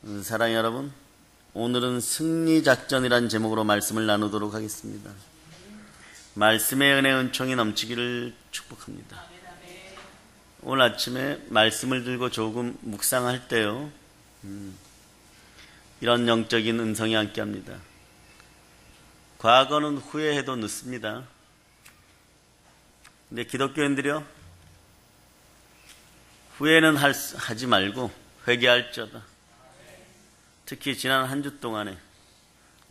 사랑하는 여러분, 오늘은 승리작전이란 제목으로 말씀을 나누도록 하겠습니다. 말씀의 은혜 은총이 넘치기를 축복합니다. 오늘 아침에 말씀을 들고 조금 묵상할 때요, 이런 영적인 음성이 함께합니다. 과거는 후회해도 늦습니다. 근데 기독교인들이요, 후회는 하지 말고 회개할지어다. 특히 지난 한 주 동안에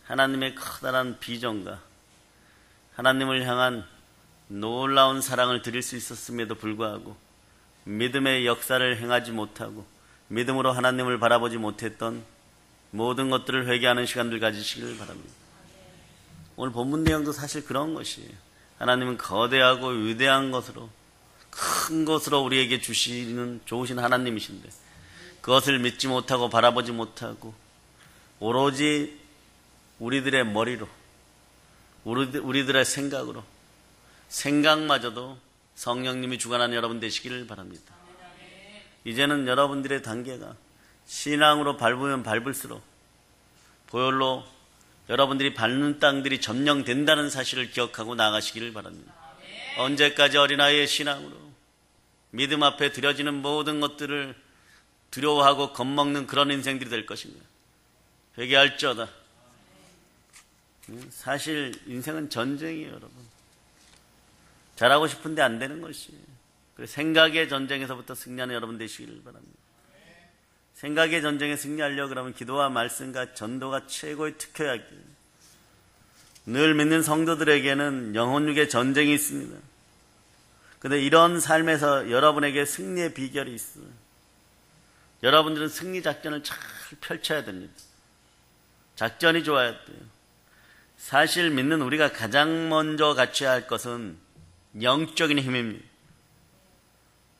하나님의 커다란 비전과 하나님을 향한 놀라운 사랑을 드릴 수 있었음에도 불구하고 믿음의 역사를 행하지 못하고 믿음으로 하나님을 바라보지 못했던 모든 것들을 회개하는 시간들 가지시길 바랍니다. 오늘 본문 내용도 사실 그런 것이에요. 하나님은 거대하고 위대한 것으로, 큰 것으로 우리에게 주시는 좋으신 하나님이신데 그것을 믿지 못하고 바라보지 못하고 오로지 우리들의 머리로, 우리들의 생각으로, 생각마저도 성령님이 주관하는 여러분 되시기를 바랍니다. 이제는 여러분들의 단계가 신앙으로 밟으면 밟을수록 보혈로 여러분들이 밟는 땅들이 점령된다는 사실을 기억하고 나아가시기를 바랍니다. 언제까지 어린아이의 신앙으로 믿음 앞에 드려지는 모든 것들을 두려워하고 겁먹는 그런 인생들이 될 것인가? 회개할지어다. 사실 인생은 전쟁이에요, 여러분. 잘하고 싶은데 안 되는 것이에요. 생각의 전쟁에서부터 승리하는 여러분 되시기를 바랍니다. 생각의 전쟁에 승리하려고 그러면 기도와 말씀과 전도가 최고의 특효약이에요. 늘 믿는 성도들에게는 영혼육의 전쟁이 있습니다. 그런데 이런 삶에서 여러분에게 승리의 비결이 있어요. 여러분들은 승리 작전을 잘 펼쳐야 됩니다. 작전이 좋아야 돼요. 사실 믿는 우리가 가장 먼저 갖춰야 할 것은 영적인 힘입니다.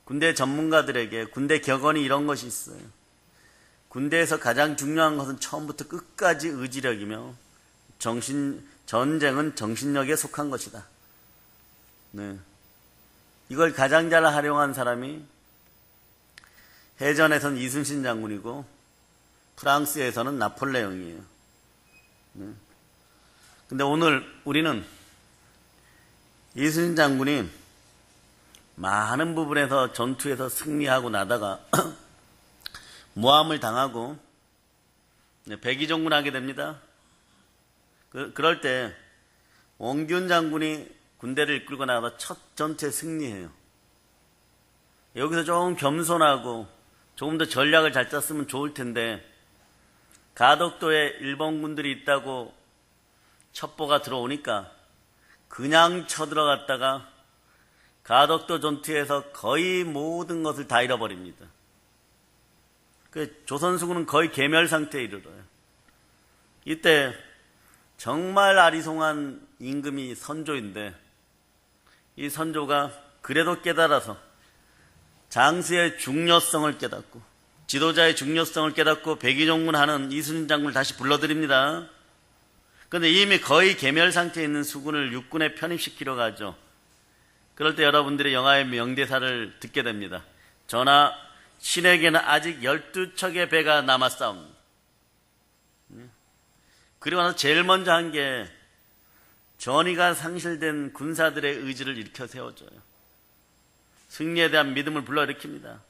군대 전문가들에게 군대 격언이 이런 것이 있어요. 군대에서 가장 중요한 것은 처음부터 끝까지 의지력이며 전쟁은 정신력에 속한 것이다. 네. 이걸 가장 잘 활용한 사람이 해전에서는 이순신 장군이고 프랑스에서는 나폴레옹이에요. 근데 오늘 우리는 이순신 장군이 많은 부분에서 전투에서 승리하고 나다가 모함을 당하고 백의종군하게 됩니다. 그럴 때 원균 장군이 군대를 이끌고 나가서 첫 전투에 승리해요. 여기서 조금 겸손하고 조금 더 전략을 잘 짰으면 좋을 텐데 가덕도에 일본군들이 있다고 첩보가 들어오니까 그냥 쳐들어갔다가 가덕도 전투에서 거의 모든 것을 다 잃어버립니다. 조선수군은 거의 괴멸 상태에 이르러요. 이때 정말 아리송한 임금이 선조인데 이 선조가 그래도 깨달아서 장수의 중요성을 깨닫고 지도자의 중요성을 깨닫고 백의종군 하는 이순신 장군을 다시 불러드립니다. 그런데 이미 거의 괴멸 상태에 있는 수군을 육군에 편입시키러 가죠. 그럴 때 여러분들이 영화의 명대사를 듣게 됩니다. 전하, 신에게는 아직 12척의 배가 남았사옵니다. 그리고 나서 제일 먼저 한 게 전의가 상실된 군사들의 의지를 일으켜 세워줘요. 승리에 대한 믿음을 불러일으킵니다.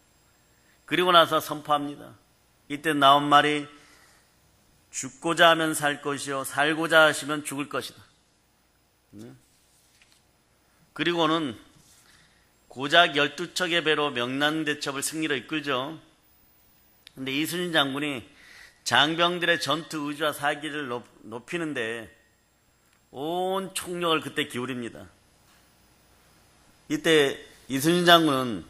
그리고 나서 선포합니다. 이때 나온 말이 죽고자 하면 살 것이요 살고자 하시면 죽을 것이다. 그리고는 고작 12척의 배로 명란대첩을 승리로 이끌죠. 그런데 이순신 장군이 장병들의 전투 의지와 사기를 높이는데 온 총력을 그때 기울입니다. 이때 이순신 장군은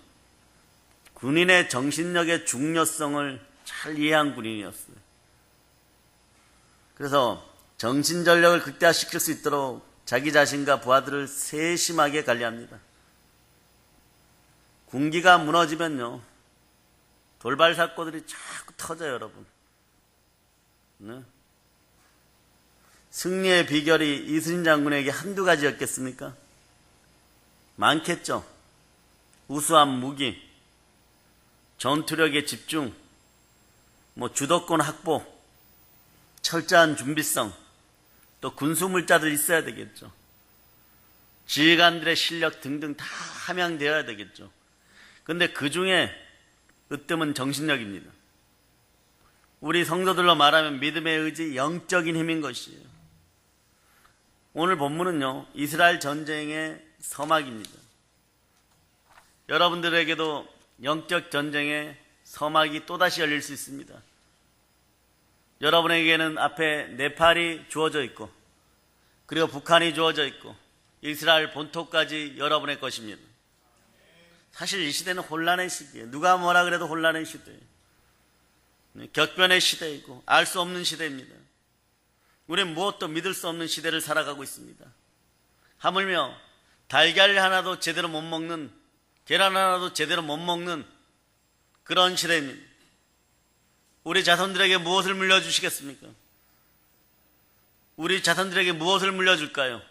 군인의 정신력의 중요성을 잘 이해한 군인이었어요. 그래서 정신전력을 극대화시킬 수 있도록 자기 자신과 부하들을 세심하게 관리합니다. 군기가 무너지면요, 돌발 사건들이 자꾸 터져요, 여러분. 네? 승리의 비결이 이순신 장군에게 한두 가지였겠습니까? 많겠죠. 우수한 무기, 전투력의 집중, 주도권 확보, 철저한 준비성, 또 군수물자들 있어야 되겠죠. 지휘관들의 실력 등등 다 함양되어야 되겠죠. 그런데 그 중에 으뜸은 정신력입니다. 우리 성도들로 말하면 믿음의 의지, 영적인 힘인 것이에요. 오늘 본문은요, 이스라엘 전쟁의 서막입니다. 여러분들에게도 영적 전쟁의 서막이 또다시 열릴 수 있습니다. 여러분에게는 앞에 네팔이 주어져 있고, 그리고 북한이 주어져 있고, 이스라엘 본토까지 여러분의 것입니다. 사실 이 시대는 혼란의 시기예요. 누가 뭐라 그래도 혼란의 시대예요. 격변의 시대이고 알 수 없는 시대입니다. 우리는 무엇도 믿을 수 없는 시대를 살아가고 있습니다. 하물며 달걀 하나도 제대로 못 먹는, 계란 하나도 제대로 못 먹는 그런 시대입니다. 우리 자손들에게 무엇을 물려주시겠습니까? 우리 자손들에게 무엇을 물려줄까요?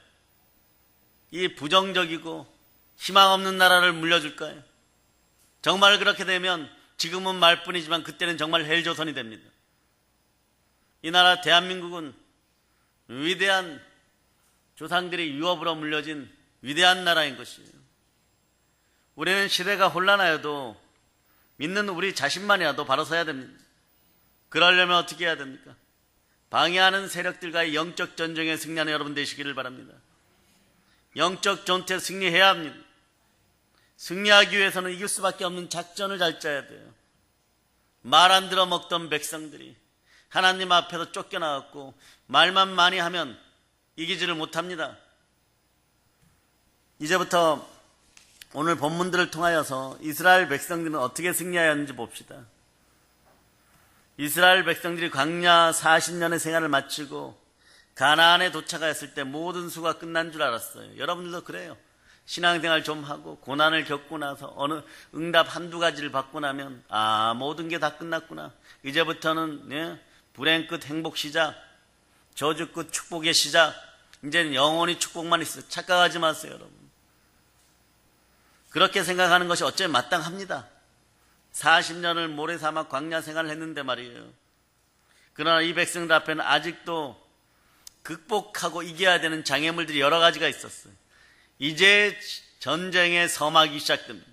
이 부정적이고 희망 없는 나라를 물려줄까요? 정말 그렇게 되면 지금은 말뿐이지만 그때는 정말 헬조선이 됩니다. 이 나라 대한민국은 위대한 조상들이 유업으로 물려진 위대한 나라인 것이에요. 우리는 시대가 혼란하여도 믿는 우리 자신만이라도 바로 서야 됩니다. 그러려면 어떻게 해야 됩니까? 방해하는 세력들과의 영적 전쟁에 승리하는 여러분 되시기를 바랍니다. 영적 전투에 승리해야 합니다. 승리하기 위해서는 이길 수밖에 없는 작전을 잘 짜야 돼요. 말 안 들어 먹던 백성들이 하나님 앞에서 쫓겨나왔고 말만 많이 하면 이기지를 못합니다. 이제부터 오늘 본문들을 통하여서 이스라엘 백성들은 어떻게 승리하였는지 봅시다. 이스라엘 백성들이 광야 40년의 생활을 마치고 가나안에 도착하였을 때 모든 수가 끝난 줄 알았어요. 여러분들도 그래요. 신앙생활 좀 하고 고난을 겪고 나서 어느 응답 한두 가지를 받고 나면 모든 게 다 끝났구나. 이제부터는 불행 끝 행복 시작, 저주 끝 축복의 시작, 이제는 영원히 축복만 있어요. 착각하지 마세요, 여러분. 그렇게 생각하는 것이 어쩌면 마땅합니다. 40년을 모래사막 광야 생활을 했는데 말이에요. 그러나 이 백성들 앞에는 아직도 극복하고 이겨야 되는 장애물들이 여러 가지가 있었어요. 이제 전쟁의 서막이 시작됩니다.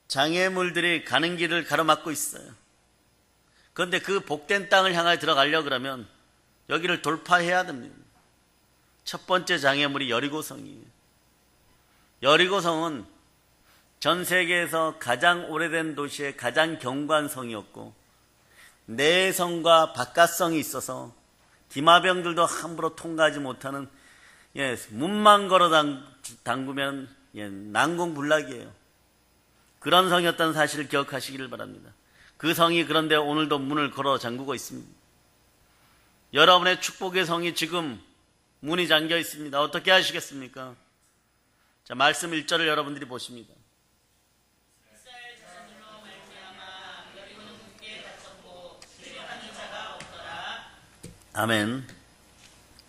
장애물들이 가는 길을 가로막고 있어요. 그런데 그 복된 땅을 향해 들어가려고 그러면 여기를 돌파해야 됩니다. 첫 번째 장애물이 여리고성이에요. 여리고성은 전 세계에서 가장 오래된 도시의 가장 견고한성이었고 내성과 바깥성이 있어서 기마병들도 함부로 통과하지 못하는 문만 걸어 담그면 난공불락이에요. 그런 성이었다는 사실을 기억하시기를 바랍니다. 그 성이 그런데 오늘도 문을 걸어 잠그고 있습니다. 여러분의 축복의 성이 지금 문이 잠겨 있습니다. 어떻게 하시겠습니까? 자, 말씀 1절을 여러분들이 보십니다. 아멘.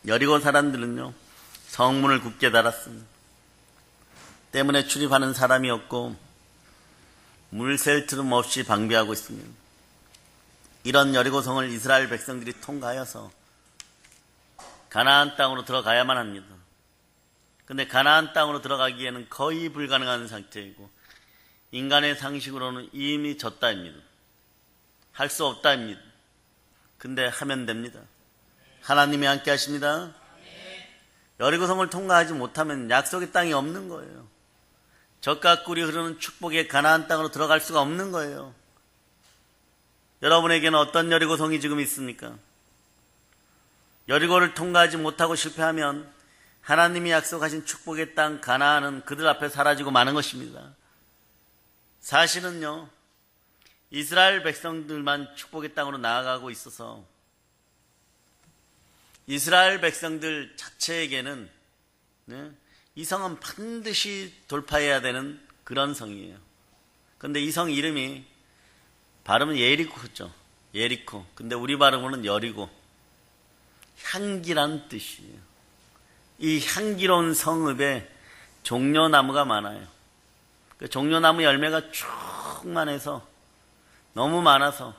여리고 사람들은요, 성문을 굳게 닫았습니다. 때문에 출입하는 사람이 없고 물 셀 틈 없이 방비하고 있습니다. 이런 여리고성을 이스라엘 백성들이 통과하여서 가나안 땅으로 들어가야만 합니다. 그런데 가나안 땅으로 들어가기에는 거의 불가능한 상태이고 인간의 상식으로는 이미 졌다입니다. 할 수 없다입니다. 근데 하면 됩니다. 하나님이 함께 하십니다. 여리고성을 통과하지 못하면 약속의 땅이 없는 거예요. 젖과 꿀이 흐르는 축복의 가나안 땅으로 들어갈 수가 없는 거예요. 여러분에게는 어떤 여리고성이 지금 있습니까? 여리고를 통과하지 못하고 실패하면 하나님이 약속하신 축복의 땅 가나안은 그들 앞에 사라지고 마는 것입니다. 사실은요, 이스라엘 백성들만 축복의 땅으로 나아가고 있어서 이스라엘 백성들 자체에게는 이 성은 반드시 돌파해야 되는 그런 성이에요. 그런데 이 성 이름이 발음은 예리코죠. 예리코. 근데 우리 발음으로는 여리고. 향기란 뜻이에요. 이 향기로운 성읍에 종려나무가 많아요. 그 종려나무 열매가 충만해서 너무 많아서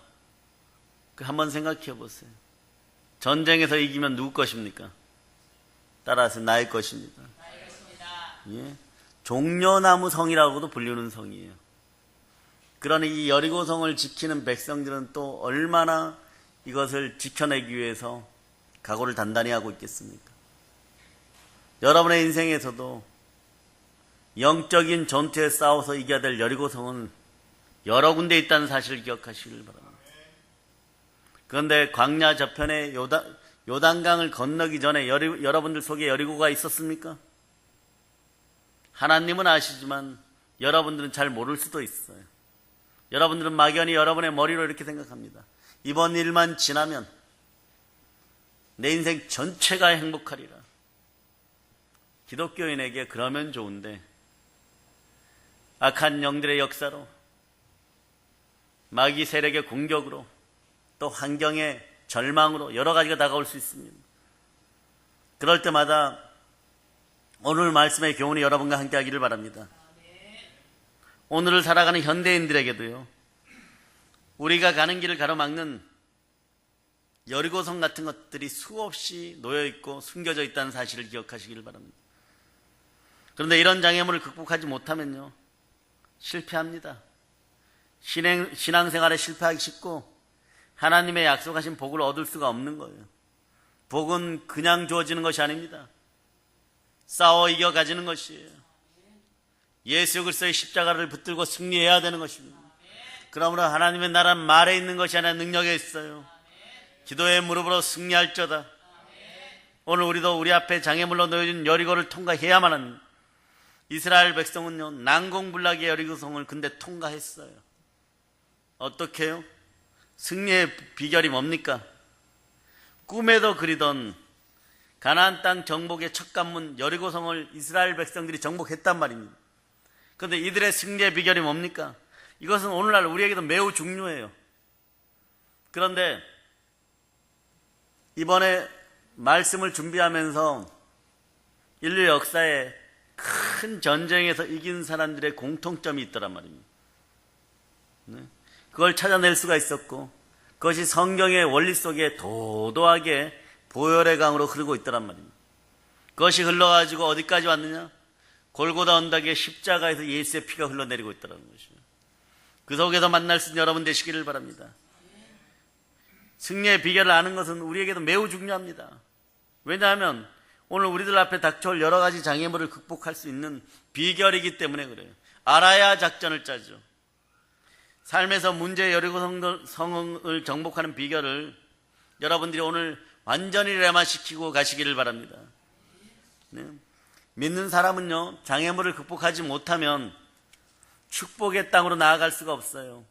한번 생각해 보세요. 전쟁에서 이기면 누구 것입니까? 따라서 나의 것입니다. 예? 종려나무 성이라고도 불리는 성이에요. 그러니 이 여리고성을 지키는 백성들은 또 얼마나 이것을 지켜내기 위해서 각오를 단단히 하고 있겠습니까? 여러분의 인생에서도 영적인 전투에 싸워서 이겨야 될 여리고성은 여러 군데 있다는 사실을 기억하시길 바랍니다. 그런데 광야 저편에 요단강을 건너기 전에 여러분들 속에 여리고가 있었습니까? 하나님은 아시지만 여러분들은 잘 모를 수도 있어요. 여러분들은 막연히 여러분의 머리로 이렇게 생각합니다. 이번 일만 지나면 내 인생 전체가 행복하리라. 기독교인에게 그러면 좋은데 악한 영들의 역사로, 마귀 세력의 공격으로, 또 환경의 절망으로 여러 가지가 다가올 수 있습니다. 그럴 때마다 오늘 말씀의 교훈이 여러분과 함께 하기를 바랍니다. 오늘을 살아가는 현대인들에게도요, 우리가 가는 길을 가로막는 여리고성 같은 것들이 수없이 놓여있고 숨겨져 있다는 사실을 기억하시기를 바랍니다. 그런데 이런 장애물을 극복하지 못하면요, 실패합니다. 신앙생활에 실패하기 쉽고 하나님의 약속하신 복을 얻을 수가 없는 거예요. 복은 그냥 주어지는 것이 아닙니다. 싸워 이겨 가지는 것이에요. 예수 그리스도의 십자가를 붙들고 승리해야 되는 것입니다. 그러므로 하나님의 나라는 말에 있는 것이 아니라 능력에 있어요. 기도의 무릎으로 승리할저다. 오늘 우리도 우리 앞에 장애물로 놓여진 여리고를 통과해야만 합니다. 이스라엘 백성은요, 난공불락의 여리고성을 근데 통과했어요. 어떻게 해요? 승리의 비결이 뭡니까? 꿈에도 그리던 가나안 땅 정복의 첫 관문 여리고성을 이스라엘 백성들이 정복했단 말입니다. 그런데 이들의 승리의 비결이 뭡니까? 이것은 오늘날 우리에게도 매우 중요해요. 그런데 이번에 말씀을 준비하면서 인류 역사에 큰 전쟁에서 이긴 사람들의 공통점이 있더란 말입니다. 그걸 찾아낼 수가 있었고, 그것이 성경의 원리 속에 도도하게 보혈의 강으로 흐르고 있더란 말입니다. 그것이 흘러가지고 어디까지 왔느냐? 골고다 언덕에 십자가에서 예수의 피가 흘러내리고 있더라는 것이죠. 그 속에서 만날 수 있는 여러분 되시기를 바랍니다. 승리의 비결을 아는 것은 우리에게도 매우 중요합니다. 왜냐하면 오늘 우리들 앞에 닥쳐올 여러 가지 장애물을 극복할 수 있는 비결이기 때문에 그래요. 알아야 작전을 짜죠. 삶에서 문제의 여리고성을 정복하는 비결을 여러분들이 오늘 완전히 레마시키고 가시기를 바랍니다. 네. 믿는 사람은요, 장애물을 극복하지 못하면 축복의 땅으로 나아갈 수가 없어요.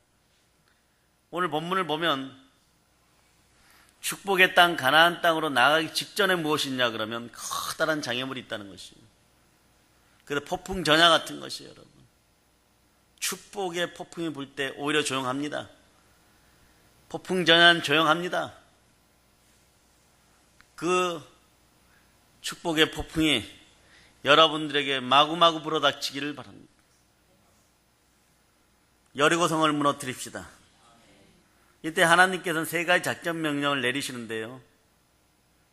오늘 본문을 보면 축복의 땅 가나안 땅으로 나아가기 직전에 무엇이 있냐 그러면 커다란 장애물이 있다는 것이에요. 그래서 폭풍 전야 같은 것이에요, 여러분. 축복의 폭풍이 불 때 오히려 조용합니다. 폭풍 전야는 조용합니다. 그 축복의 폭풍이 여러분들에게 마구마구 불어닥치기를 바랍니다. 여리고성을 무너뜨립시다. 이때 하나님께서는 세 가지 작전 명령을 내리시는데요,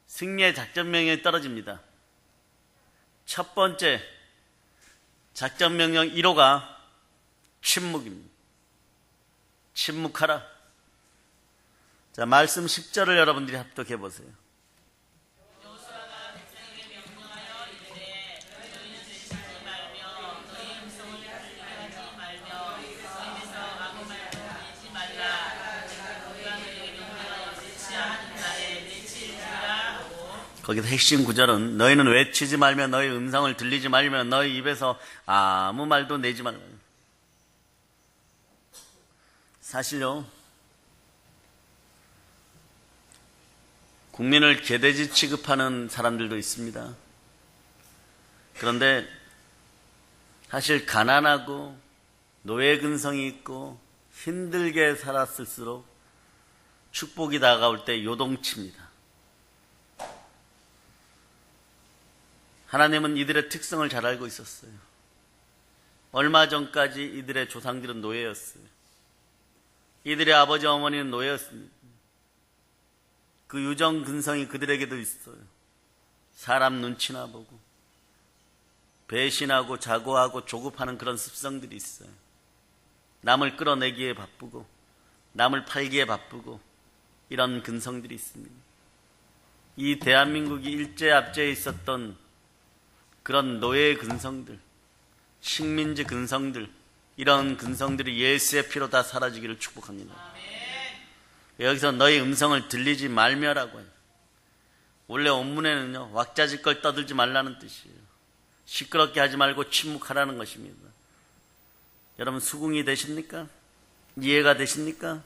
승리의 작전 명령이 떨어집니다. 첫 번째 작전 명령 1호가 침묵입니다. 침묵하라. 자, 말씀 10절을 여러분들이 합독해 보세요. 거기서 핵심 구절은 너희는 외치지 말며 너희 음성을 들리지 말며 너희 입에서 아무 말도 내지 말라. 사실요, 국민을 개돼지 취급하는 사람들도 있습니다. 그런데 사실 가난하고 노예 근성이 있고 힘들게 살았을수록 축복이 다가올 때 요동칩니다. 하나님은 이들의 특성을 잘 알고 있었어요. 얼마 전까지 이들의 조상들은 노예였어요. 이들의 아버지 어머니는 노예였습니다. 그 유정 근성이 그들에게도 있어요. 사람 눈치나 보고 배신하고 자고하고 조급하는 그런 습성들이 있어요. 남을 끌어내기에 바쁘고 남을 팔기에 바쁘고 이런 근성들이 있습니다. 이 대한민국이 일제압제에 있었던 그런 노예의 근성들, 식민지 근성들, 이런 근성들이 예수의 피로 다 사라지기를 축복합니다. 여기서 너희 음성을 들리지 말며라고 해요. 원래 원문에는요, 왁자지껄 떠들지 말라는 뜻이에요. 시끄럽게 하지 말고 침묵하라는 것입니다. 여러분 수긍이 되십니까? 이해가 되십니까?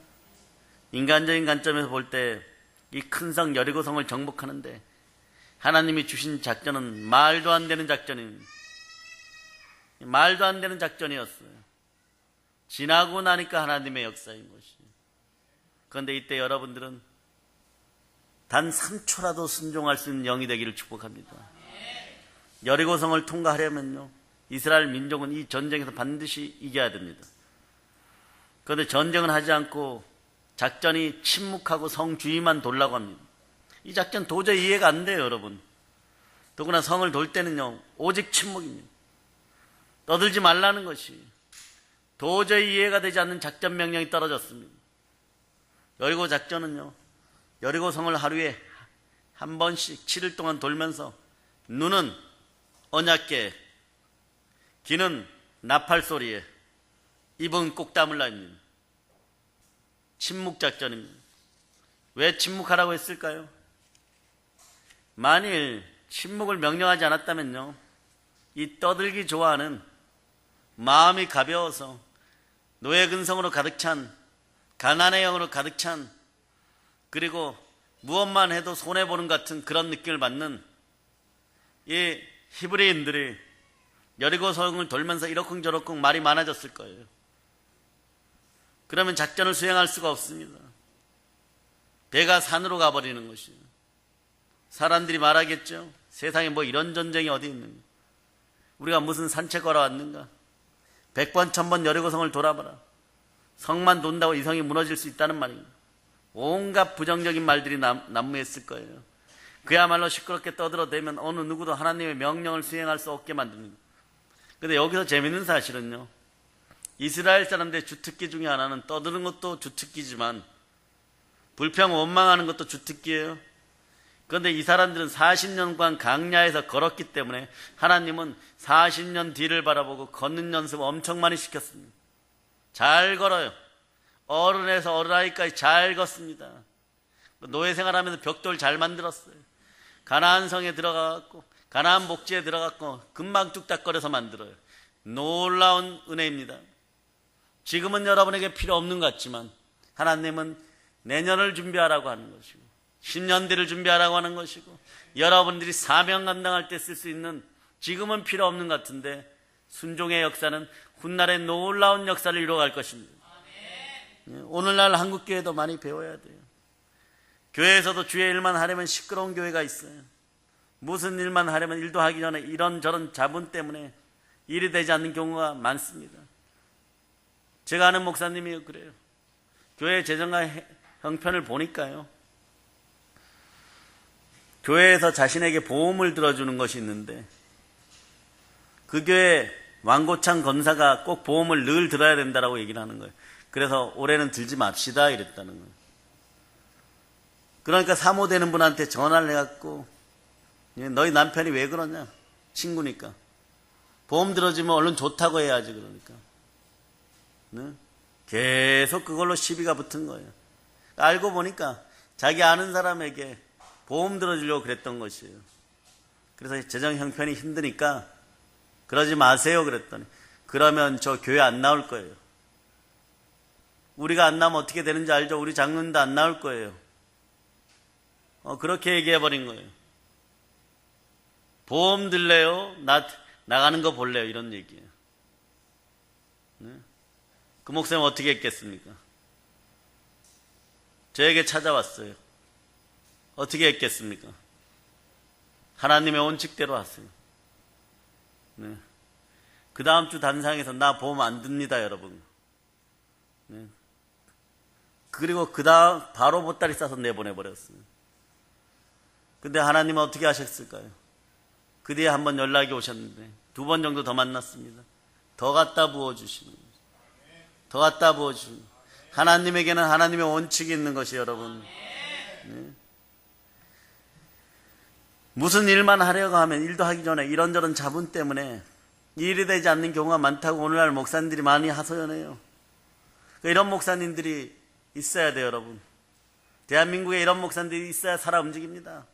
인간적인 관점에서 볼 때 이 큰 성 여리고성을 정복하는데 하나님이 주신 작전은 말도 안 되는 작전입니다. 말도 안 되는 작전이었어요. 지나고 나니까 하나님의 역사인 것이에요. 그런데 이때 여러분들은 단 3초라도 순종할 수 있는 영이 되기를 축복합니다. 여리고성을 통과하려면요, 이스라엘 민족은 이 전쟁에서 반드시 이겨야 됩니다. 그런데 전쟁은 하지 않고 작전이 침묵하고 성 주위만 돌라고 합니다. 이 작전 도저히 이해가 안 돼요, 여러분. 더구나 성을 돌 때는요, 오직 침묵입니다. 떠들지 말라는 것이 도저히 이해가 되지 않는 작전 명령이 떨어졌습니다. 여리고 작전은요, 여리고 성을 하루에 한 번씩 7일 동안 돌면서 눈은 언약궤, 귀는 나팔 소리에, 입은 꼭 다물라 입니다. 침묵 작전입니다. 왜 침묵하라고 했을까요? 만일 침묵을 명령하지 않았다면요, 이 떠들기 좋아하는 마음이 가벼워서 노예 근성으로 가득 찬, 가난의 영으로 가득 찬, 그리고 무엇만 해도 손해보는 같은 그런 느낌을 받는 이 히브리인들이 여리고성을 돌면서 이러쿵저러쿵 말이 많아졌을 거예요. 그러면 작전을 수행할 수가 없습니다. 배가 산으로 가버리는 것이에요. 사람들이 말하겠죠. 세상에 뭐 이런 전쟁이 어디 있는가. 우리가 무슨 산책하러 왔는가. 100번 1000번 여리고성을 돌아봐라. 성만 돈다고 이 성이 무너질 수 있다는 말입니다. 온갖 부정적인 말들이 난무했을 거예요. 그야말로 시끄럽게 떠들어대면 어느 누구도 하나님의 명령을 수행할 수 없게 만듭니다. 그런데 여기서 재밌는 사실은요, 이스라엘 사람들의 주특기 중에 하나는 떠드는 것도 주특기지만 불평 원망하는 것도 주특기예요. 그런데 이 사람들은 40년간 강야에서 걸었기 때문에 하나님은 40년 뒤를 바라보고 걷는 연습 엄청 많이 시켰습니다. 잘 걸어요. 어른에서 어른아이까지 잘 걷습니다. 노예 생활하면서 벽돌 잘 만들었어요. 가나안 성에 들어가고 가나안 목지에 들어갔고 금방 뚝딱거려서 만들어요. 놀라운 은혜입니다. 지금은 여러분에게 필요 없는 것 같지만 하나님은 내년을 준비하라고 하는 것이고 10년 뒤를 준비하라고 하는 것이고 여러분들이 사명 감당할 때 쓸 수 있는, 지금은 필요 없는 것 같은데 순종의 역사는 훗날에 놀라운 역사를 이루어갈 것입니다. 오늘날 한국교회도 많이 배워야 돼요. 교회에서도 주의 일만 하려면 시끄러운 교회가 있어요. 무슨 일만 하려면 일도 하기 전에 이런저런 자본 때문에 일이 되지 않는 경우가 많습니다. 제가 아는 목사님이 그래요. 교회 재정과 형편을 보니까요, 교회에서 자신에게 보험을 들어주는 것이 있는데 그 교회 왕고창 권사가 꼭 보험을 늘 들어야 된다고 얘기를 하는 거예요. 그래서 올해는 들지 맙시다 이랬다는 거예요. 그러니까 사모되는 분한테 전화를 해갖고 너희 남편이 왜 그러냐, 친구니까 보험 들어주면 얼른 좋다고 해야지. 그러니까 네? 계속 그걸로 시비가 붙은 거예요. 알고 보니까 자기 아는 사람에게 보험 들어주려고 그랬던 것이에요. 그래서 재정 형편이 힘드니까 그러지 마세요 그랬더니, 그러면 저 교회 안 나올 거예요. 우리가 안 나오면 어떻게 되는지 알죠? 우리 장로님도 안 나올 거예요. 그렇게 얘기해버린 거예요. 보험 들래요? 나가는 거 볼래요? 이런 얘기예요. 네? 그 목사님 어떻게 했겠습니까? 저에게 찾아왔어요. 어떻게 했겠습니까? 하나님의 원칙대로 왔어요. 네. 그 다음 주 단상에서 나 보험 안 듭니다, 여러분. 네. 그리고 그 다음 바로 보따리 싸서 내보내버렸어요. 근데 하나님은 어떻게 하셨을까요? 그 뒤에 한번 연락이 오셨는데 2번 정도 더 만났습니다. 더 갖다 부어주시는 거예요. 더 갖다 부어주시는 거예요. 하나님에게는 하나님의 원칙이 있는 것이 여러분. 네. 무슨 일만 하려고 하면 일도 하기 전에 이런저런 자본 때문에 일이 되지 않는 경우가 많다고 오늘날 목사님들이 많이 하소연해요. 이런 목사님들이 있어야 돼요, 여러분. 대한민국에 이런 목사님들이 있어야 살아 움직입니다.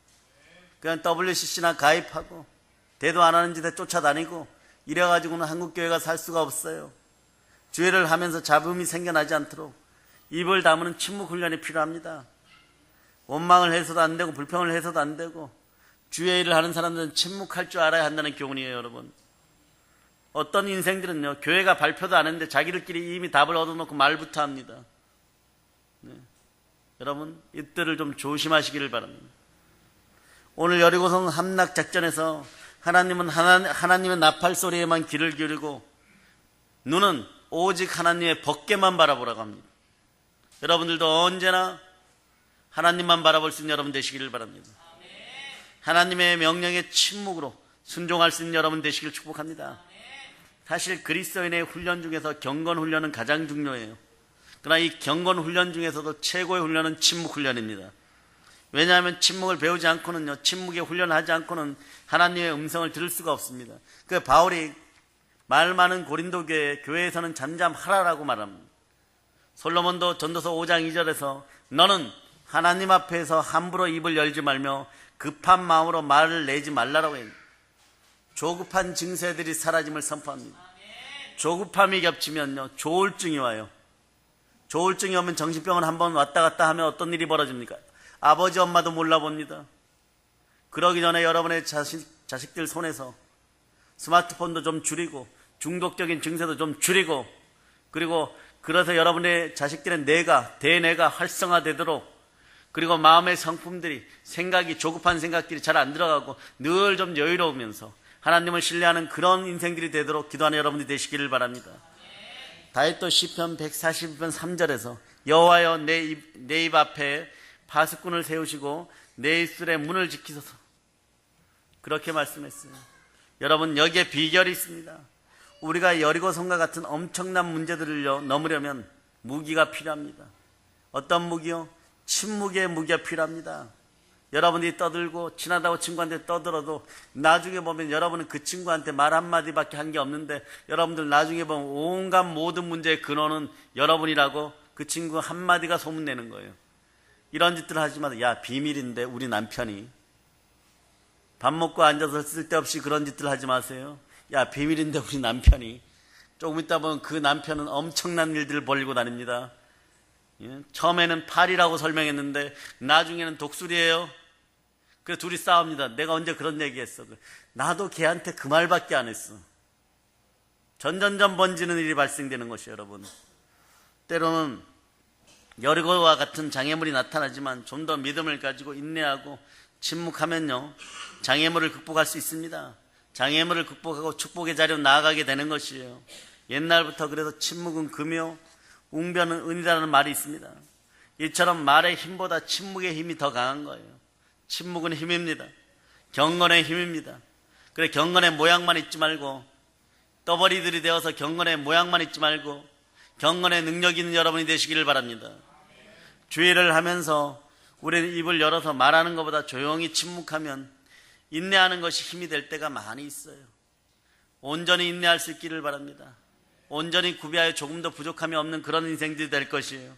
그냥 WCC나 가입하고 대도 안 하는 짓에 쫓아다니고 이래가지고는 한국교회가 살 수가 없어요. 주회를 하면서 잡음이 생겨나지 않도록 입을 다무는 침묵 훈련이 필요합니다. 원망을 해서도 안 되고 불평을 해서도 안 되고 주의 일을 하는 사람들은 침묵할 줄 알아야 한다는 교훈이에요, 여러분. 어떤 인생들은요, 교회가 발표도 안 했는데 자기들끼리 이미 답을 얻어놓고 말부터 합니다. 네. 여러분, 이들을 좀 조심하시기를 바랍니다. 오늘 여리고성 함락 작전에서 하나님은 하나님의 나팔 소리에만 귀를 기울이고 눈은 오직 하나님의 법궤만 바라보라고 합니다. 여러분들도 언제나 하나님만 바라볼 수 있는 여러분 되시기를 바랍니다. 하나님의 명령에 침묵으로 순종할 수 있는 여러분 되시기를 축복합니다. 사실 그리스도인의 훈련 중에서 경건 훈련은 가장 중요해요. 그러나 이 경건 훈련 중에서도 최고의 훈련은 침묵 훈련입니다. 왜냐하면 침묵을 배우지 않고는요, 침묵에 훈련하지 않고는 하나님의 음성을 들을 수가 없습니다. 그 바울이 말 많은 고린도 교회에서는 잠잠하라라고 말합니다. 솔로몬도 전도서 5장 2절에서 너는 하나님 앞에서 함부로 입을 열지 말며 급한 마음으로 말을 내지 말라라고 해요. 조급한 증세들이 사라짐을 선포합니다. 조급함이 겹치면요, 조울증이 와요. 조울증이 오면 정신병원 한번 왔다 갔다 하면 어떤 일이 벌어집니까? 아버지 엄마도 몰라봅니다. 그러기 전에 여러분의 자식들 손에서 스마트폰도 좀 줄이고 중독적인 증세도 좀 줄이고, 그리고 그래서 여러분의 자식들의 대뇌가 활성화되도록, 그리고 마음의 성품들이 조급한 생각들이 잘 안 들어가고 늘 좀 여유로우면서 하나님을 신뢰하는 그런 인생들이 되도록 기도하는 여러분들이 되시기를 바랍니다. 다윗도 시편 142편 3절에서 여호와여 내 입 앞에 파수꾼을 세우시고 내 입술의 문을 지키소서, 그렇게 말씀했어요. 여러분, 여기에 비결이 있습니다. 우리가 여리고성과 같은 엄청난 문제들을 넘으려면 무기가 필요합니다. 어떤 무기요? 침묵의 무기가 필요합니다. 여러분들이 떠들고 친하다고 친구한테 떠들어도 나중에 보면 여러분은 그 친구한테 말 한마디밖에 한 게 없는데 여러분들 나중에 보면 온갖 모든 문제의 근원은 여러분이라고 그 친구 한마디가 소문내는 거예요. 이런 짓들을 하지 마세요. 야, 비밀인데 우리 남편이. 밥 먹고 앉아서 쓸데없이 그런 짓들 하지 마세요. 야, 비밀인데 우리 남편이. 조금 있다 보면 그 남편은 엄청난 일들을 벌이고 다닙니다. 예? 처음에는 팔이라고 설명했는데 나중에는 독수리예요. 그래서 둘이 싸웁니다. 내가 언제 그런 얘기했어? 나도 걔한테 그 말밖에 안 했어. 전전전 번지는 일이 발생되는 것이에요, 여러분. 때로는 여리고와 같은 장애물이 나타나지만 좀 더 믿음을 가지고 인내하고 침묵하면요, 장애물을 극복할 수 있습니다. 장애물을 극복하고 축복의 자리로 나아가게 되는 것이에요. 옛날부터 그래서 침묵은 금이요 웅변은 은이라는 말이 있습니다. 이처럼 말의 힘보다 침묵의 힘이 더 강한 거예요. 침묵은 힘입니다. 경건의 힘입니다. 그래, 경건의 모양만 잊지 말고, 떠버리들이 되어서 경건의 모양만 잊지 말고 경건의 능력 있는 여러분이 되시기를 바랍니다. 주의를 하면서 우리는 입을 열어서 말하는 것보다 조용히 침묵하면 인내하는 것이 힘이 될 때가 많이 있어요. 온전히 인내할 수 있기를 바랍니다. 온전히 구비하여 조금도 부족함이 없는 그런 인생들이 될 것이에요.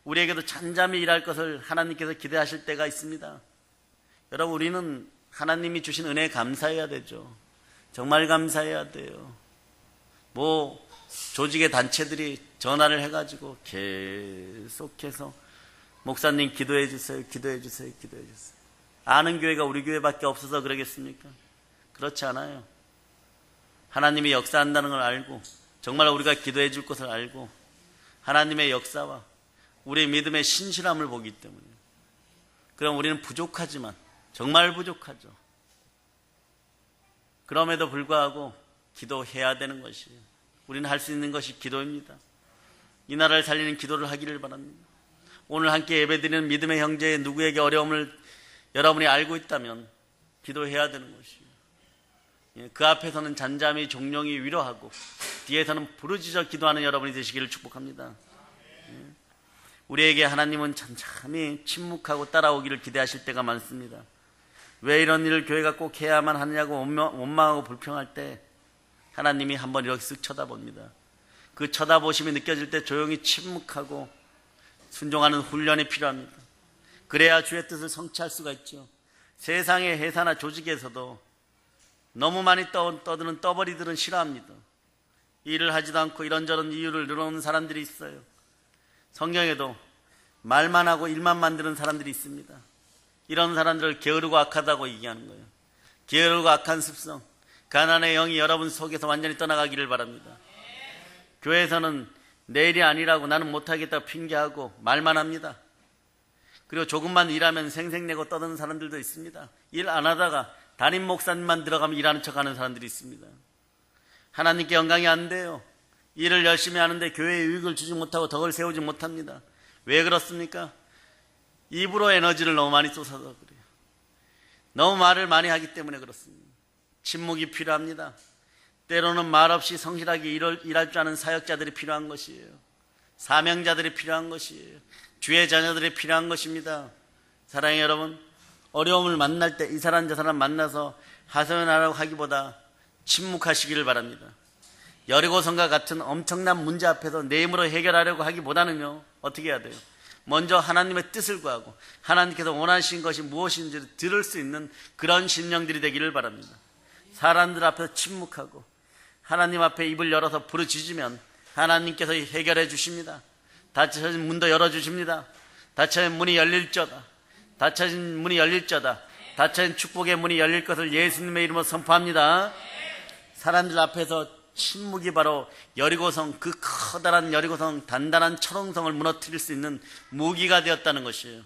우리에게도 잠잠히 일할 것을 하나님께서 기대하실 때가 있습니다. 여러분, 우리는 하나님이 주신 은혜에 감사해야 되죠. 정말 감사해야 돼요. 조직의 단체들이 전화를 해가지고 계속해서 목사님 기도해 주세요, 기도해 주세요, 기도해 주세요. 아는 교회가 우리 교회밖에 없어서 그러겠습니까? 그렇지 않아요. 하나님이 역사한다는 걸 알고 정말 우리가 기도해 줄 것을 알고 하나님의 역사와 우리의 믿음의 신실함을 보기 때문에, 그럼 우리는 부족하지만 정말 부족하죠. 그럼에도 불구하고 기도해야 되는 것이에요. 우리는 할 수 있는 것이 기도입니다. 이 나라를 살리는 기도를 하기를 바랍니다. 오늘 함께 예배드리는 믿음의 형제 누구에게 어려움을 여러분이 알고 있다면 기도해야 되는 것이에요. 그 앞에서는 잔잠히 종용이 위로하고 뒤에서는 부르짖어 기도하는 여러분이 되시기를 축복합니다. 우리에게 하나님은 잠잠히 침묵하고 따라오기를 기대하실 때가 많습니다. 왜 이런 일을 교회가 꼭 해야만 하느냐고 원망하고 불평할 때 하나님이 한번 이렇게 쓱 쳐다봅니다. 그 쳐다보심이 느껴질 때 조용히 침묵하고 순종하는 훈련이 필요합니다. 그래야 주의 뜻을 성취할 수가 있죠. 세상의 회사나 조직에서도 너무 많이 떠드는 떠벌이들은 싫어합니다. 일을 하지도 않고 이런저런 이유를 늘어놓는 사람들이 있어요. 성경에도 말만 하고 일만 만드는 사람들이 있습니다. 이런 사람들을 게으르고 악하다고 얘기하는 거예요. 게으르고 악한 습성, 가난의 영이 여러분 속에서 완전히 떠나가기를 바랍니다. 교회에서는 내일이 아니라고 나는 못하겠다고 핑계하고 말만 합니다. 그리고 조금만 일하면 생색내고 떠드는 사람들도 있습니다. 일 안 하다가 담임 목사님만 들어가면 일하는 척하는 사람들이 있습니다. 하나님께 영광이 안 돼요. 일을 열심히 하는데 교회에 유익을 주지 못하고 덕을 세우지 못합니다. 왜 그렇습니까? 입으로 에너지를 너무 많이 쏟아서 그래요. 너무 말을 많이 하기 때문에 그렇습니다. 침묵이 필요합니다. 때로는 말없이 성실하게 일할 줄 아는 사역자들이 필요한 것이에요. 사명자들이 필요한 것이에요. 주의 자녀들이 필요한 것입니다. 사랑하는 여러분, 어려움을 만날 때 이 사람 저 사람 만나서 하소연하라고 하기보다 침묵하시기를 바랍니다. 여리고성과 같은 엄청난 문제 앞에서 내 힘으로 해결하려고 하기보다는요, 어떻게 해야 돼요? 먼저 하나님의 뜻을 구하고 하나님께서 원하시는 것이 무엇인지를 들을 수 있는 그런 심령들이 되기를 바랍니다. 사람들 앞에서 침묵하고 하나님 앞에 입을 열어서 부르짖으면 하나님께서 해결해 주십니다. 닫혀진 문도 열어주십니다. 닫혀진 문이 열릴저다. 닫혀진 문이 열릴저다. 닫혀진 축복의 문이 열릴 것을 예수님의 이름으로 선포합니다. 사람들 앞에서 침묵이 바로 여리고성, 그 커다란 여리고성, 단단한 철옹성을 무너뜨릴 수 있는 무기가 되었다는 것이에요.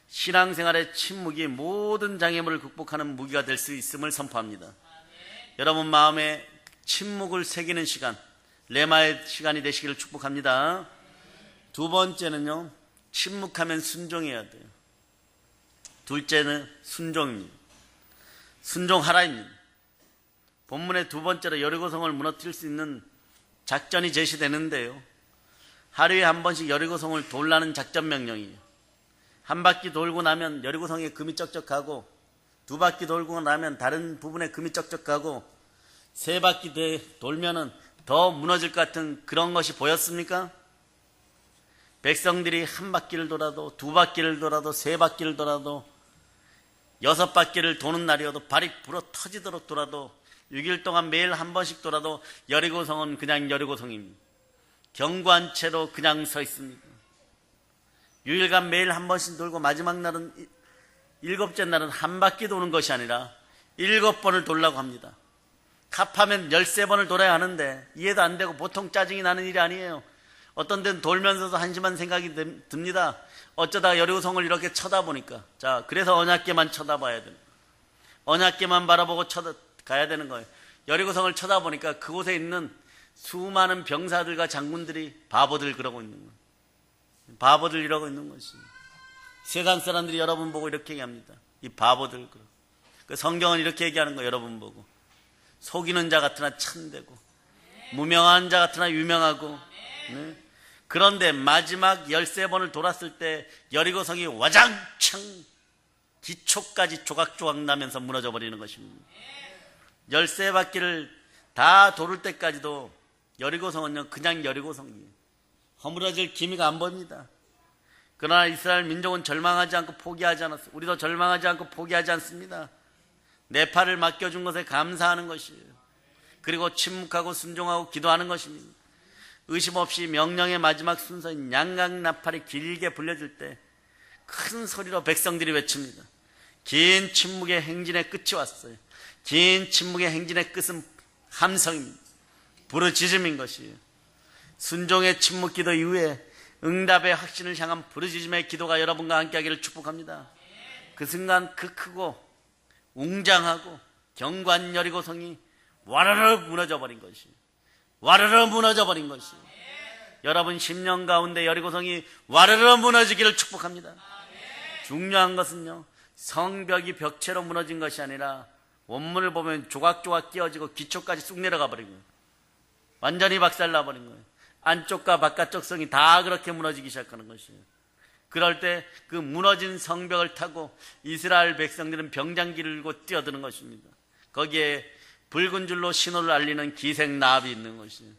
신앙생활의 침묵이 모든 장애물을 극복하는 무기가 될 수 있음을 선포합니다. 여러분 마음에 침묵을 새기는 시간, 레마의 시간이 되시기를 축복합니다. 두 번째는요, 침묵하면 순종해야 돼요. 둘째는 순종입니다. 순종하라입니다. 본문의 두 번째로 여리고성을 무너뜨릴 수 있는 작전이 제시되는데요, 하루에 한 번씩 여리고성을 돌라는 작전 명령이에요. 한 바퀴 돌고 나면 여리고성에 금이 쩍쩍 가고, 두 바퀴 돌고 나면 다른 부분에 금이 쩍쩍 가고, 세 바퀴 돌면은 더 무너질 것 같은 그런 것이 보였습니까? 백성들이 한 바퀴를 돌아도, 두 바퀴를 돌아도, 세 바퀴를 돌아도, 여섯 바퀴를 도는 날이어도 발이 불어 터지도록 돌아도 6일 동안 매일 한 번씩 돌아도 여리고성은 그냥 여리고성입니다. 견고한 채로 그냥 서 있습니다. 6일간 매일 한 번씩 돌고 마지막 날은, 일곱째 날은 한 바퀴 도는 것이 아니라 7번을 돌라고 합니다. 합하면 13번을 돌아야 하는데 이해도 안 되고 보통 짜증이 나는 일이 아니에요. 어떤 데는 돌면서도 한심한 생각이 듭니다. 어쩌다가 여리고성을 이렇게 쳐다보니까, 자, 그래서 언약궤만 쳐다봐야 됩니다. 언약궤만 바라보고 가야 되는 거예요. 여리고성을 쳐다보니까 그곳에 있는 수많은 병사들과 장군들이 바보들 그러고 있는 거예요. 바보들 이러고 있는 것이. 세상 사람들이 여러분 보고 이렇게 얘기합니다. 이 바보들. 그 성경은 이렇게 얘기하는 거예요. 여러분 보고. 속이는 자 같으나 참되고, 무명한 자 같으나 유명하고. 네? 그런데 마지막 13번을 돌았을 때 여리고성이 와장창 기초까지 조각조각 나면서 무너져 버리는 것입니다. 13바퀴를 다 도를 때까지도 여리고성은요, 그냥 여리고성이에요. 허물어질 기미가 안 보입니다. 그러나 이스라엘 민족은 절망하지 않고 포기하지 않았어요. 우리도 절망하지 않고 포기하지 않습니다. 내 팔을 맡겨준 것에 감사하는 것이에요. 그리고 침묵하고 순종하고 기도하는 것입니다. 의심 없이 명령의 마지막 순서인 양강나팔이 길게 불려질 때 큰 소리로 백성들이 외칩니다. 긴 침묵의 행진의 끝이 왔어요. 긴 침묵의 행진의 끝은 함성입니다. 부르짖음인 것이에요. 순종의 침묵 기도 이후에 응답의 확신을 향한 부르짖음의 기도가 여러분과 함께하기를 축복합니다. 그 순간 그 크고 웅장하고 견고한 여리고성이 와르르 무너져 버린 것이에요. 와르르 무너져 버린 것이에요. 여러분 10년 가운데 여리고성이 와르르 무너지기를 축복합니다. 중요한 것은요, 성벽이 벽체로 무너진 것이 아니라 원문을 보면 조각조각 끼어지고 기초까지 쑥 내려가 버린 거예요. 완전히 박살나 버린 거예요. 안쪽과 바깥쪽 성이 다 그렇게 무너지기 시작하는 것이에요. 그럴 때 그 무너진 성벽을 타고 이스라엘 백성들은 병장기를 들고 뛰어드는 것입니다. 거기에 붉은 줄로 신호를 알리는 기생 나합이 있는 것이에요.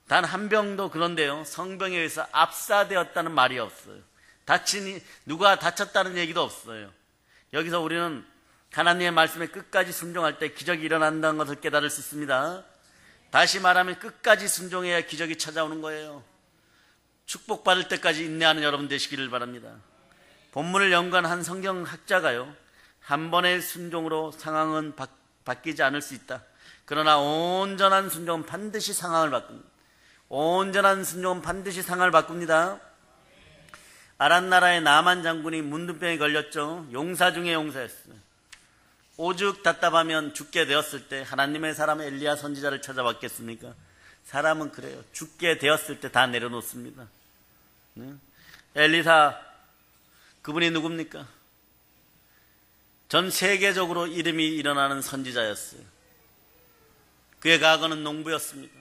단 한 병도 그런데요, 성병에 의해서 압사되었다는 말이 없어요. 누가 다쳤다는 얘기도 없어요. 여기서 우리는 하나님의 말씀에 끝까지 순종할 때 기적이 일어난다는 것을 깨달을 수 있습니다. 다시 말하면 끝까지 순종해야 기적이 찾아오는 거예요. 축복받을 때까지 인내하는 여러분 되시기를 바랍니다. 본문을 연구한 한 성경학자가요, 한 번의 순종으로 상황은 바뀌지 않을 수 있다. 그러나 온전한 순종은 반드시 상황을 바꿉니다. 온전한 순종은 반드시 상황을 바꿉니다. 아람 나라의 나만 장군이 문둥병에 걸렸죠. 용사 중에 용사였어요. 오죽 답답하면 죽게 되었을 때 하나님의 사람 엘리야 선지자를 찾아봤겠습니까? 사람은 그래요. 죽게 되었을 때 다 내려놓습니다. 엘리사, 그분이 누굽니까? 전 세계적으로 이름이 일어나는 선지자였어요. 그의 과거는 농부였습니다.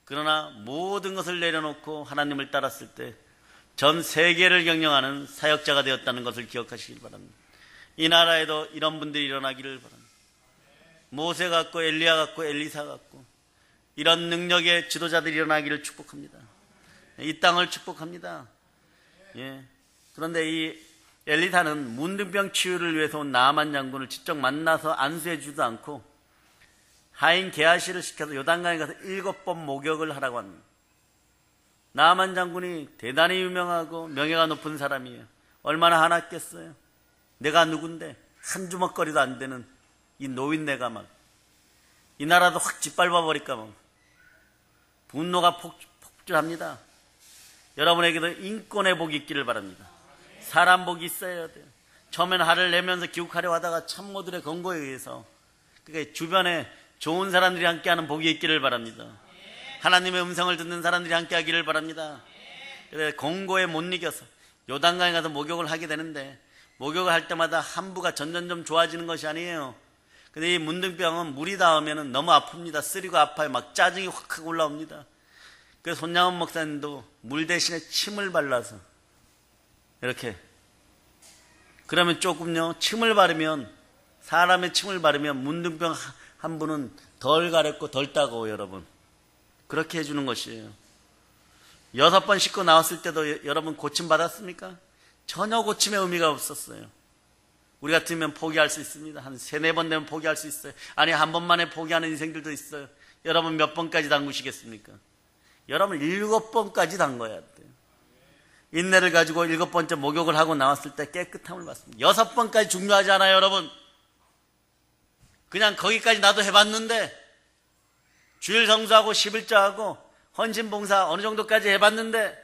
그러나 모든 것을 내려놓고 하나님을 따랐을 때 전 세계를 경영하는 사역자가 되었다는 것을 기억하시길 바랍니다. 이 나라에도 이런 분들이 일어나기를 바랍니다. 모세 같고 엘리야 같고 엘리사 같고 이런 능력의 지도자들이 일어나기를 축복합니다. 이 땅을 축복합니다. 예. 그런데 이 엘리사는 문둥병 치유를 위해서 온 나만 장군을 직접 만나서 안수해 주지도 않고 하인 게하시를 시켜서 요단강에 가서 7번 목욕을 하라고 합니다. 나만 장군이 대단히 유명하고 명예가 높은 사람이에요. 얼마나 화났겠어요. 내가 누군데 한 주먹거리도 안 되는 이 노인네가 막 이 나라도 확 짓밟아 버릴까 막 분노가 폭주합니다. 여러분에게도 인권의 복이 있기를 바랍니다. 사람 복이 있어야 돼요. 처음엔 화를 내면서 기욱하려 하다가 참모들의 권고에 의해서 그러니까 주변에 좋은 사람들이 함께하는 복이 있기를 바랍니다. 하나님의 음성을 듣는 사람들이 함께하기를 바랍니다. 그래서 권고에 못 이겨서 요단강에 가서 목욕을 하게 되는데 목욕을 할 때마다 한부가 점점 좋아지는 것이 아니에요. 근데 이 문둥병은 물이 닿으면 너무 아픕니다. 쓰리고 아파요. 막 짜증이 확 올라옵니다. 그래서 손양원 목사님도 물 대신에 침을 발라서 이렇게 그러면 조금요 침을 바르면 사람의 침을 바르면 문둥병 한 분은 덜 가렵고 덜 따가워요. 여러분 그렇게 해주는 것이에요. 6번 씻고 나왔을 때도 여러분 고침 받았습니까? 전혀 고침의 의미가 없었어요. 우리 같으면 포기할 수 있습니다. 한 3-4번 되면 포기할 수 있어요. 아니 한 번만에 포기하는 인생들도 있어요. 여러분 몇 번까지 담그시겠습니까? 여러분 7번까지 담궈야 돼요. 인내를 가지고 7번째 목욕을 하고 나왔을 때 깨끗함을 받습니다. 6번까지 중요하지 않아요. 여러분 그냥 거기까지 나도 해봤는데 주일 성수하고 11조하고 헌신봉사 어느 정도까지 해봤는데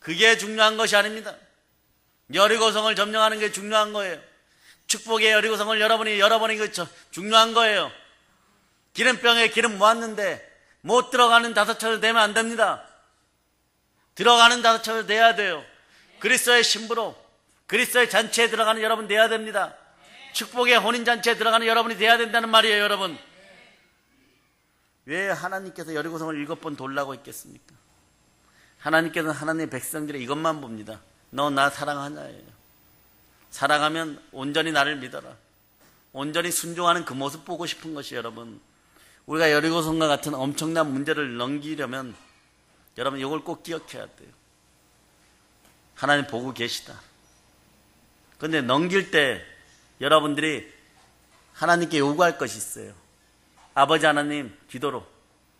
그게 중요한 것이 아닙니다. 여리고성을 점령하는 게 중요한 거예요. 축복의 여리고성을 여러분이 열어버리는 게 중요한 거예요. 기름병에 기름 모았는데 못 들어가는 5척을 되면 안 됩니다. 들어가는 5척을 돼야 돼요. 그리스도의 신부로 그리스도의 잔치에 들어가는 여러분 돼야 됩니다. 축복의 혼인잔치에 들어가는 여러분이 돼야 된다는 말이에요. 여러분 왜 하나님께서 여리고성을 7번 돌라고 했겠습니까? 하나님께서는 하나님의 백성들의 이것만 봅니다. 너 나 사랑하냐예요. 사랑하면 온전히 나를 믿어라. 온전히 순종하는 그 모습 보고 싶은 것이 여러분 우리가 여리고성과 같은 엄청난 문제를 넘기려면 여러분 이걸 꼭 기억해야 돼요. 하나님 보고 계시다. 그런데 넘길 때 여러분들이 하나님께 요구할 것이 있어요. 아버지 하나님 기도로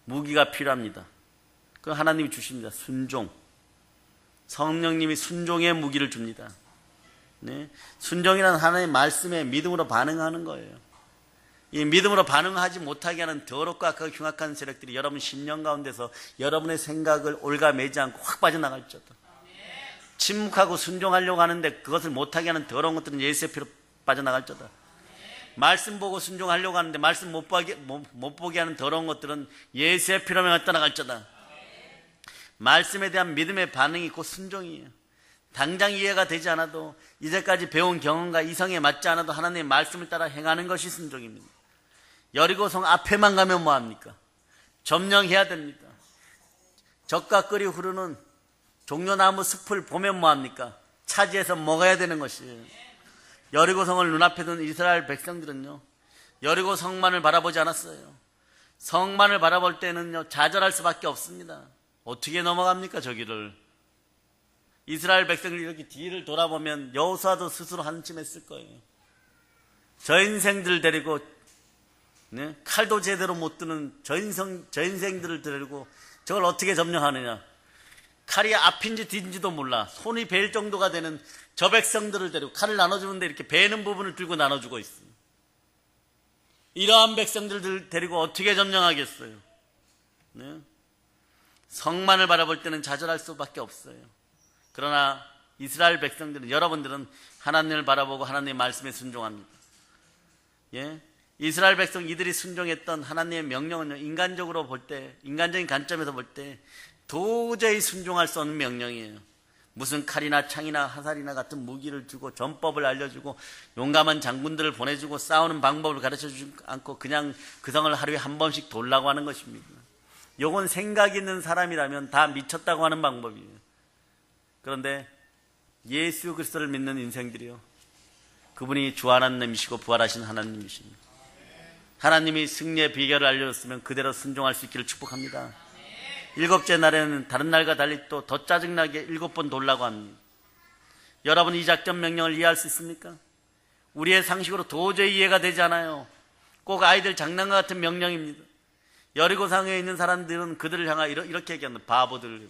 무기가 필요합니다. 그 하나님이 주십니다. 순종. 성령님이 순종의 무기를 줍니다. 네? 순종이란 하나님의 말씀에 믿음으로 반응하는 거예요. 이 믿음으로 반응하지 못하게 하는 더럽고 악하고 흉악한 세력들이 여러분 10년 가운데서 여러분의 생각을 올가매지 않고 확 빠져나갈지어다. 침묵하고 순종하려고 하는데 그것을 못하게 하는 더러운 것들은 예수의 피로 빠져나갈지어다. 말씀 보고 순종하려고 하는데 말씀 못 보게 하는 더러운 것들은 예수의 피로면 떠나갈지어다. 말씀에 대한 믿음의 반응이 곧 순종이에요. 당장 이해가 되지 않아도 이제까지 배운 경험과 이성에 맞지 않아도 하나님의 말씀을 따라 행하는 것이 순종입니다. 여리고성 앞에만 가면 뭐합니까? 점령해야 됩니다. 적과 끓이 흐르는 종려나무 숲을 보면 뭐합니까? 차지해서 먹어야 되는 것이에요. 여리고성을 눈앞에 둔 이스라엘 백성들은요, 여리고성만을 바라보지 않았어요. 성만을 바라볼 때는요, 좌절할 수밖에 없습니다. 어떻게 넘어갑니까, 저기를? 이스라엘 백성들이 이렇게 뒤를 돌아보면 여호수아도 스스로 한심했을 거예요. 저 인생들 데리고, 네? 칼도 제대로 못 드는 저 인생들을 데리고 저걸 어떻게 점령하느냐? 칼이 앞인지 뒤인지도 몰라. 손이 베일 정도가 되는 저 백성들을 데리고 칼을 나눠주는데 이렇게 베는 부분을 들고 나눠주고 있어요. 이러한 백성들을 데리고 어떻게 점령하겠어요? 네? 성만을 바라볼 때는 좌절할 수밖에 없어요. 그러나 이스라엘 백성들은, 여러분들은 하나님을 바라보고 하나님의 말씀에 순종합니다. 예? 이스라엘 백성 이들이 순종했던 하나님의 명령은요, 인간적으로 볼 때, 인간적인 관점에서 볼 때 도저히 순종할 수 없는 명령이에요. 무슨 칼이나 창이나 화살이나 같은 무기를 주고 전법을 알려주고 용감한 장군들을 보내주고 싸우는 방법을 가르쳐주지 않고 그냥 그 성을 하루에 한 번씩 돌라고 하는 것입니다. 요건 생각 있는 사람이라면 다 미쳤다고 하는 방법이에요. 그런데 예수 그리스도를 믿는 인생들이요, 그분이 주 하나님이시고 부활하신 하나님이십니다. 하나님이 승리의 비결을 알려줬으면 그대로 순종할 수 있기를 축복합니다. 일곱째 날에는 다른 날과 달리 또 더 짜증나게 7번 돌라고 합니다. 여러분, 이 작전 명령을 이해할 수 있습니까? 우리의 상식으로 도저히 이해가 되지 않아요. 꼭 아이들 장난과 같은 명령입니다. 여리고성에 있는 사람들은 그들을 향하여 이렇게 얘기합니다. 바보들.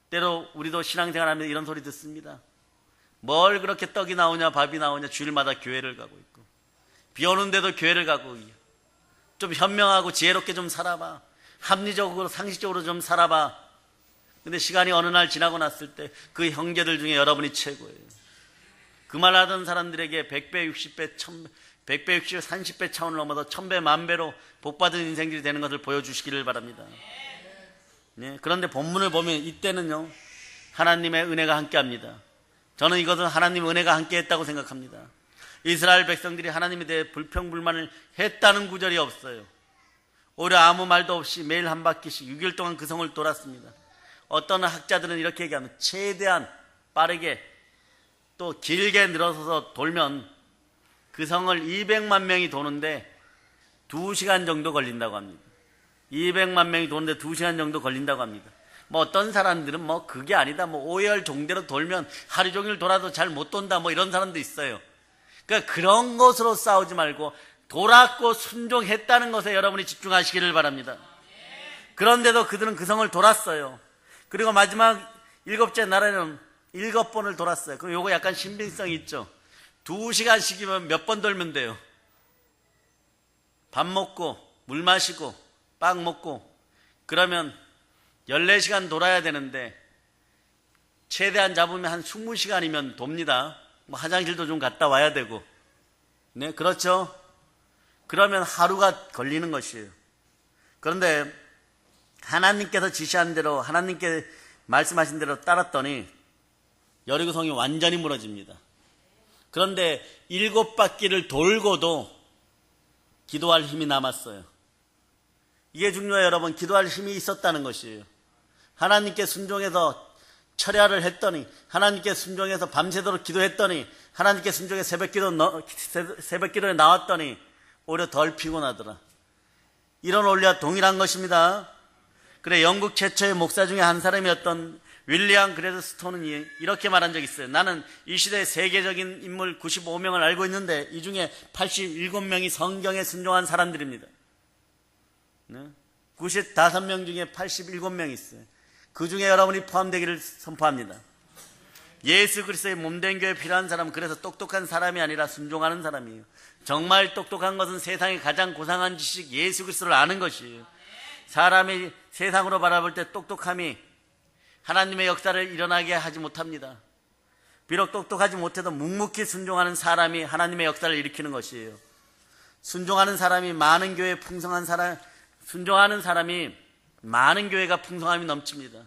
때로 우리도 신앙생활하면서 이런 소리 듣습니다. 뭘 그렇게 떡이 나오냐 밥이 나오냐, 주일마다 교회를 가고 있고 비 오는데도 교회를 가고, 좀 현명하고 지혜롭게 좀 살아봐, 합리적으로 상식적으로 좀 살아봐. 근데 시간이 어느 날 지나고 났을 때 그 형제들 중에 여러분이 최고예요. 그 말 하던 사람들에게 100배, 60배, 100배, 60배, 30배 차원을 넘어서 1000배, 만배로 복받은 인생들이 되는 것을 보여주시기를 바랍니다. 네, 그런데 본문을 보면 이때는요, 하나님의 은혜가 함께합니다. 저는 이것은 하나님의 은혜가 함께했다고 생각합니다. 이스라엘 백성들이 하나님에 대해 불평불만을 했다는 구절이 없어요. 오히려 아무 말도 없이 매일 한 바퀴씩 6일 동안 그 성을 돌았습니다. 어떤 학자들은 이렇게 얘기합니다. 최대한 빠르게 또 길게 늘어서서 돌면 그 성을 200만 명이 도는데 2시간 정도 걸린다고 합니다. 200만 명이 도는데 2시간 정도 걸린다고 합니다. 뭐 어떤 사람들은 뭐 그게 아니다, 뭐 5열 종대로 돌면 하루 종일 돌아도 잘 못 돈다, 뭐 이런 사람도 있어요. 그러니까 그런 것으로 싸우지 말고 돌았고 순종했다는 것에 여러분이 집중하시기를 바랍니다. 그런데도 그들은 그 성을 돌았어요. 그리고 마지막 7째 날에는 7번을 돌았어요. 그럼 요거 약간 신빙성이 있죠. 2시간씩이면 몇 번 돌면 돼요? 밥 먹고 물 마시고 빵 먹고 그러면 14시간 돌아야 되는데 최대한 잡으면 한 20시간이면 돕니다. 뭐 화장실도 좀 갔다 와야 되고. 네, 그렇죠? 그러면 하루가 걸리는 것이에요. 그런데 하나님께서 지시한 대로, 하나님께 말씀하신 대로 따랐더니 여리고성이 완전히 무너집니다. 그런데 7바퀴를 돌고도 기도할 힘이 남았어요. 이게 중요해요, 여러분. 기도할 힘이 있었다는 것이에요. 하나님께 순종해서 철야를 했더니, 하나님께 순종해서 밤새도록 기도했더니, 하나님께 순종해서 새벽기도에 나왔더니 오히려 덜 피곤하더라. 이런 원리와 동일한 것입니다. 그래, 영국 최초의 목사 중에 한 사람이었던 윌리엄 그레드 스톤은 이렇게 말한 적이 있어요. 나는 이 시대의 세계적인 인물 95명을 알고 있는데 이 중에 87명이 성경에 순종한 사람들입니다. 95명 중에 87명이 있어요. 그 중에 여러분이 포함되기를 선포합니다. 예수 그리스도의 몸된 교회에 필요한 사람은 그래서 똑똑한 사람이 아니라 순종하는 사람이에요. 정말 똑똑한 것은 세상의 가장 고상한 지식 예수 그리스도를 아는 것이에요. 사람이 세상으로 바라볼 때 똑똑함이 하나님의 역사를 일어나게 하지 못합니다. 비록 똑똑하지 못해도 묵묵히 순종하는 사람이 하나님의 역사를 일으키는 것이에요. 순종하는 사람이 많은 교회에 풍성한 사람, 순종하는 사람이 많은 교회가 풍성함이 넘칩니다.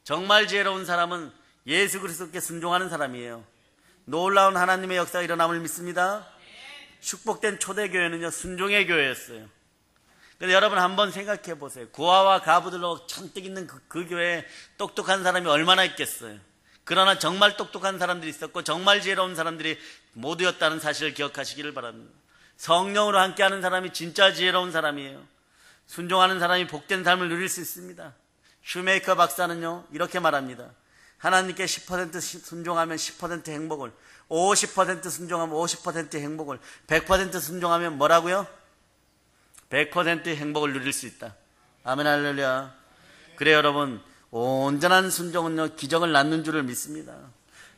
정말 지혜로운 사람은 예수 그리스도께 순종하는 사람이에요. 놀라운 하나님의 역사가 일어남을 믿습니다. 축복된 초대교회는요, 순종의 교회였어요. 근데 여러분 한번 생각해 보세요. 고아와 가부들로 잔뜩 있는 그 교회에 똑똑한 사람이 얼마나 있겠어요. 그러나 정말 똑똑한 사람들이 있었고 정말 지혜로운 사람들이 모두였다는 사실을 기억하시기를 바랍니다. 성령으로 함께하는 사람이 진짜 지혜로운 사람이에요. 순종하는 사람이 복된 삶을 누릴 수 있습니다. 슈메이커 박사는요, 이렇게 말합니다. 하나님께 10% 순종하면 10% 행복을, 50% 순종하면 50% 행복을, 100% 순종하면 뭐라고요? 100%의 행복을 누릴 수 있다. 아멘 할렐루야. 그래 여러분, 온전한 순종은요, 기적을 낳는 줄을 믿습니다.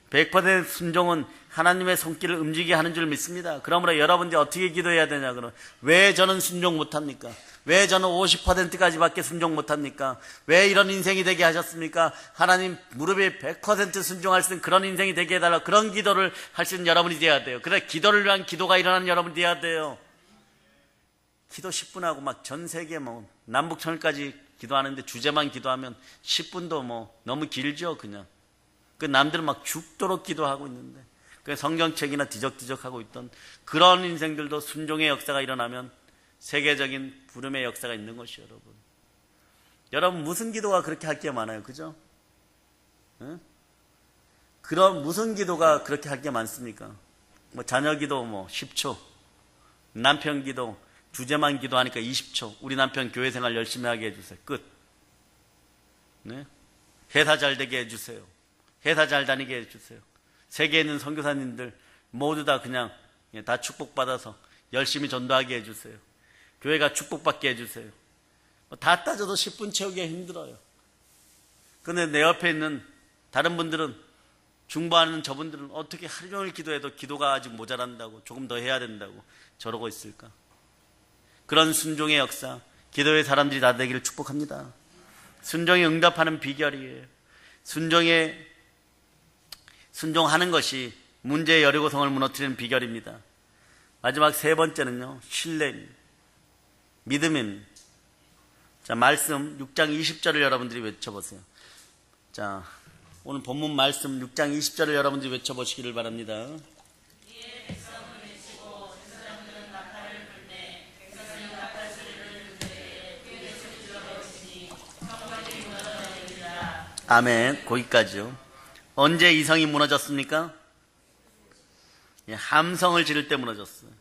100% 순종은 하나님의 손길을 움직이게 하는 줄 믿습니다. 그러므로 여러분들이 어떻게 기도해야 되냐, 그럼 왜 저는 순종 못합니까? 왜 저는 50%까지밖에 순종 못합니까? 왜 이런 인생이 되게 하셨습니까? 하나님 무릎에 100% 순종할 수 있는 그런 인생이 되게 해달라. 그런 기도를 할 수 있는 여러분이 되어야 돼요. 그래 기도를 위한 기도가 일어나는 여러분이 되어야 돼요. 기도 10분 하고 막 전 세계 남북천일까지 기도하는데 주제만 기도하면 10분도 너무 길죠, 그냥. 그 남들은 막 죽도록 기도하고 있는데, 그 성경책이나 뒤적뒤적하고 있던 그런 인생들도 순종의 역사가 일어나면 세계적인 부름의 역사가 있는 것이요, 여러분. 여러분 무슨 기도가 그렇게 할 게 많아요, 그죠? 응? 그럼 무슨 기도가 그렇게 할 게 많습니까? 자녀 기도 10초, 남편 기도 주제만 기도하니까 20초. 우리 남편 교회 생활 열심히 하게 해주세요. 끝. 네? 회사 잘 되게 해주세요. 회사 잘 다니게 해주세요. 세계에 있는 선교사님들 모두 다 그냥 다 축복받아서 열심히 전도하게 해주세요. 교회가 축복받게 해주세요. 다 따져도 10분 채우기가 힘들어요. 근데 내 옆에 있는 다른 분들은, 중보하는 저분들은 어떻게 하루 종일 기도해도 기도가 아직 모자란다고, 조금 더 해야 된다고 저러고 있을까? 그런 순종의 역사, 기도의 사람들이 다 되기를 축복합니다. 순종에 응답하는 비결이에요. 순종하는 것이 문제의 여리고성을 무너뜨리는 비결입니다. 마지막 세 번째는요, 신뢰입니다. 믿음입니다. 자, 말씀 6장 20절을 여러분들이 외쳐보세요. 자, 오늘 본문 말씀 6장 20절을 여러분들이 외쳐보시기를 바랍니다. 아멘. 거기까지요. 언제 이성이 무너졌습니까? 함성을 지를 때 무너졌어요.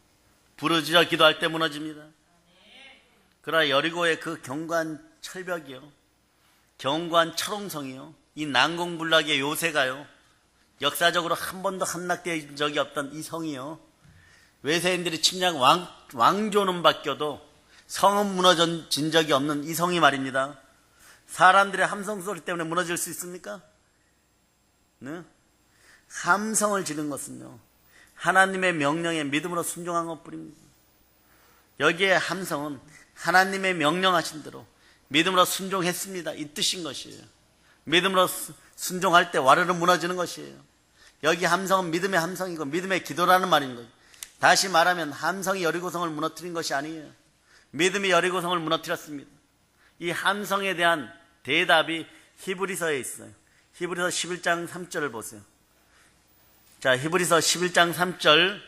부르짖어 기도할 때 무너집니다. 그러나 여리고의 그 견고한 철벽이요, 견고한 철옹성이요, 이 난공불락의 요새가요, 역사적으로 한 번도 함락된 적이 없던 이 성이요, 외세인들이 침략 왕조는 바뀌어도 성은 무너진 적이 없는 이 성이 말입니다. 사람들의 함성 소리 때문에 무너질 수 있습니까? 네? 함성을 지른 것은요, 하나님의 명령에 믿음으로 순종한 것뿐입니다. 여기에 함성은 하나님의 명령하신 대로 믿음으로 순종했습니다, 이 뜻인 것이에요. 믿음으로 순종할 때 와르르 무너지는 것이에요. 여기 함성은 믿음의 함성이고 믿음의 기도라는 말인 거예요. 다시 말하면 함성이 여리고성을 무너뜨린 것이 아니에요. 믿음이 여리고성을 무너뜨렸습니다. 이 함성에 대한 대답이 히브리서에 있어요. 히브리서 11장 3절을 보세요. 자, 히브리서 11장 3절.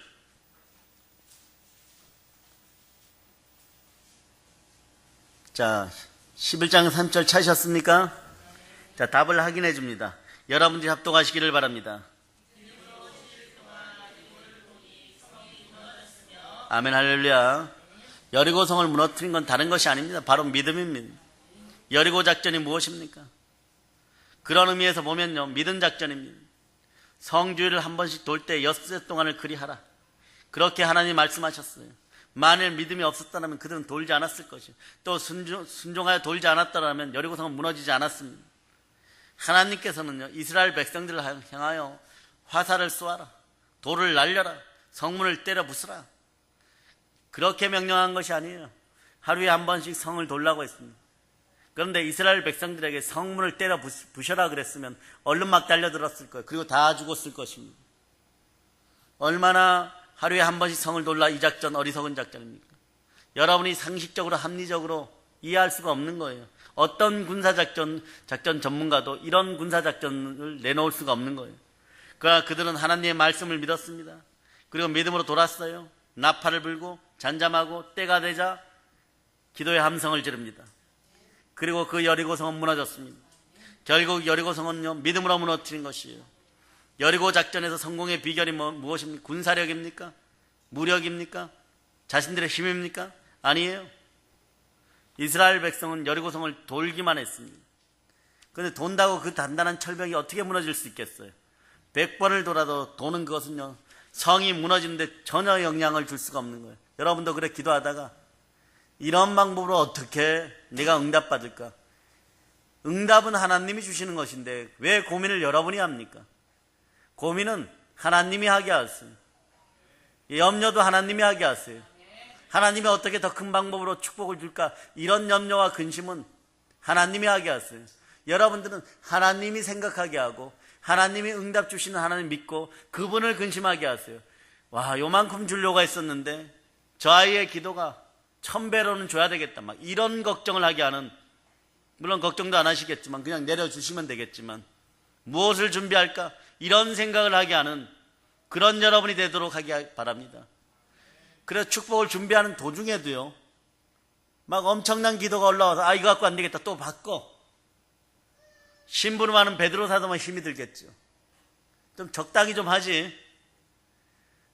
자, 11장 3절 찾으셨습니까? 자, 답을 확인해 줍니다. 여러분들이 합독하시기를 바랍니다. 아멘 할렐루야. 여리고성을 무너뜨린 건 다른 것이 아닙니다. 바로 믿음입니다. 여리고 작전이 무엇입니까? 그런 의미에서 보면요, 믿음 작전입니다. 성주일을 한 번씩 돌 때 6세 동안을 그리하라. 그렇게 하나님 말씀하셨어요. 만일 믿음이 없었다면 그들은 돌지 않았을 것이요, 또 순종하여 돌지 않았다면 여리고성은 무너지지 않았습니다. 하나님께서는요, 이스라엘 백성들을 향하여 화살을 쏘아라, 돌을 날려라, 성문을 때려 부수라, 그렇게 명령한 것이 아니에요. 하루에 한 번씩 성을 돌라고 했습니다. 그런데 이스라엘 백성들에게 성문을 때려 부셔라 그랬으면 얼른 막 달려들었을 거예요. 그리고 다 죽었을 것입니다. 얼마나 하루에 한 번씩 성을 돌라 이 작전 어리석은 작전입니까? 여러분이 상식적으로 합리적으로 이해할 수가 없는 거예요. 어떤 군사작전 전문가도 이런 군사작전을 내놓을 수가 없는 거예요. 그러나 그들은 하나님의 말씀을 믿었습니다. 그리고 믿음으로 돌았어요. 나팔을 불고 잔잠하고 때가 되자 기도의 함성을 지릅니다. 그리고 그 여리고성은 무너졌습니다. 결국 여리고성은요, 믿음으로 무너뜨린 것이에요. 여리고 작전에서 성공의 비결이 무엇입니까? 군사력입니까? 무력입니까? 자신들의 힘입니까? 아니에요. 이스라엘 백성은 여리고성을 돌기만 했습니다. 그런데 돈다고 그 단단한 철벽이 어떻게 무너질 수 있겠어요? 100번을 돌아도 도는 그것은요, 성이 무너지는데 전혀 영향을 줄 수가 없는 거예요. 여러분도 그래 기도하다가 이런 방법으로 어떻게 내가 응답받을까? 응답은 하나님이 주시는 것인데 왜 고민을 여러분이 합니까? 고민은 하나님이 하게 하세요. 염려도 하나님이 하게 하세요. 하나님이 어떻게 더 큰 방법으로 축복을 줄까? 이런 염려와 근심은 하나님이 하게 하세요. 여러분들은 하나님이 생각하게 하고 하나님이 응답 주시는 하나님 믿고 그분을 근심하게 하세요. 와, 요만큼 주려고 했었는데 저 아이의 기도가 1000배로는 줘야 되겠다. 막 이런 걱정을 하게 하는, 물론 걱정도 안 하시겠지만 그냥 내려주시면 되겠지만 무엇을 준비할까? 이런 생각을 하게 하는 그런 여러분이 되도록 하기 바랍니다. 그래서 축복을 준비하는 도중에도요, 막 엄청난 기도가 올라와서 이거 갖고 안 되겠다, 또 바꿔. 심부름하는 베드로 사도만 힘이 들겠죠. 좀 적당히 좀 하지.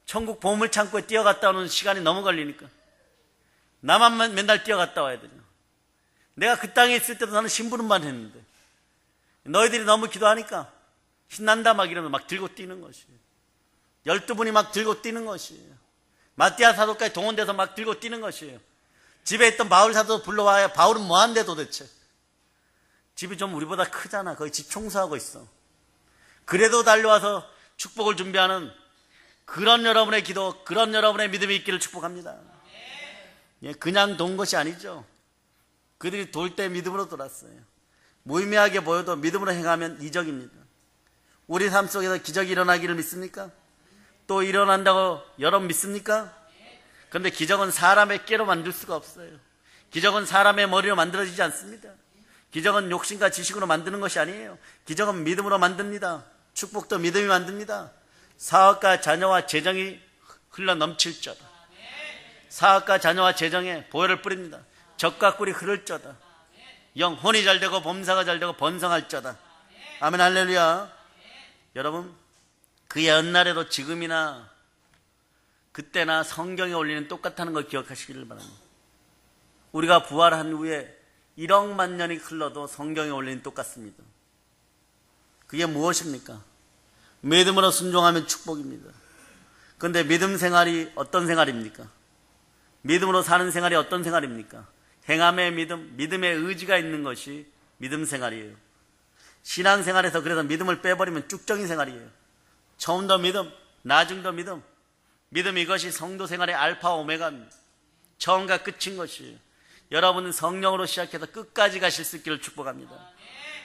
천국 보물창고에 뛰어갔다 오는 시간이 너무 걸리니까 나만 맨날 뛰어갔다 와야 되죠. 내가 그 땅에 있을 때도 나는 심부름만 했는데 너희들이 너무 기도하니까 신난다 막 이러면 막 들고 뛰는 것이에요. 12분이 막 들고 뛰는 것이에요. 마띠아 사도까지 동원돼서 막 들고 뛰는 것이에요. 집에 있던 바울 사도 불러와야 바울은 뭐하는데 도대체. 집이 좀 우리보다 크잖아. 거기 집 청소하고 있어. 그래도 달려와서 축복을 준비하는 그런 여러분의 기도, 그런 여러분의 믿음이 있기를 축복합니다. 예, 그냥 돈 것이 아니죠. 그들이 돌 때 믿음으로 돌았어요. 무의미하게 보여도 믿음으로 행하면 이적입니다. 우리 삶 속에서 기적이 일어나기를 믿습니까? 또 일어난다고 여러분 믿습니까? 그런데 기적은 사람의 깨로 만들 수가 없어요. 기적은 사람의 머리로 만들어지지 않습니다. 기적은 욕심과 지식으로 만드는 것이 아니에요. 기적은 믿음으로 만듭니다. 축복도 믿음이 만듭니다. 사업과 자녀와 재정이 흘러 넘칠저다. 사업과 자녀와 재정에 보혈을 뿌립니다. 적과 꿀이 흐를저다. 영혼이 잘되고 범사가 잘되고 번성할저다. 아멘 할렐루야. 여러분, 그 옛날에도 지금이나 그때나 성경에 올리는 똑같다는 걸 기억하시기를 바랍니다. 우리가 부활한 후에 1억만 년이 흘러도 성경에 올리는 똑같습니다. 그게 무엇입니까? 믿음으로 순종하면 축복입니다. 그런데 믿음 생활이 어떤 생활입니까? 믿음으로 사는 생활이 어떤 생활입니까? 행함의 믿음, 믿음의 의지가 있는 것이 믿음 생활이에요. 신앙생활에서 그래서 믿음을 빼버리면 쭉정이 생활이에요. 처음도 믿음, 나중도 믿음. 믿음, 이것이 성도 생활의 알파 오메가입니다. 처음과 끝인 것이에요. 여러분은 성령으로 시작해서 끝까지 가실 수 있기를 축복합니다.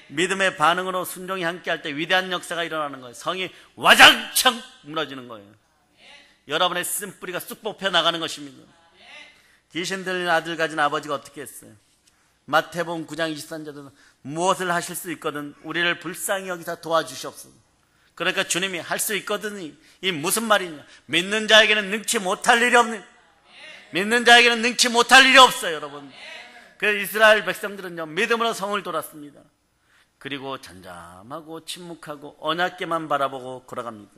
믿음의 반응으로 순종이 함께할 때 위대한 역사가 일어나는 거예요. 성이 와장창 무너지는 거예요. 여러분의 쓴뿌리가 쑥 뽑혀 나가는 것입니다. 귀신 들린 아들 가진 아버지가 어떻게 했어요? 마태복음 9장 23절에는 무엇을 하실 수 있거든 우리를 불쌍히 여기사 도와주시옵소서. 그러니까 주님이 할 수 있거든이 이 무슨 말이냐? 믿는 자에게는 능치 못할 일이 없는, 믿는 자에게는 능치 못할 일이 없어요, 여러분. 그래서 이스라엘 백성들은요, 믿음으로 성을 돌았습니다. 그리고 잠잠하고 침묵하고 언약궤만 바라보고 걸어갑니다.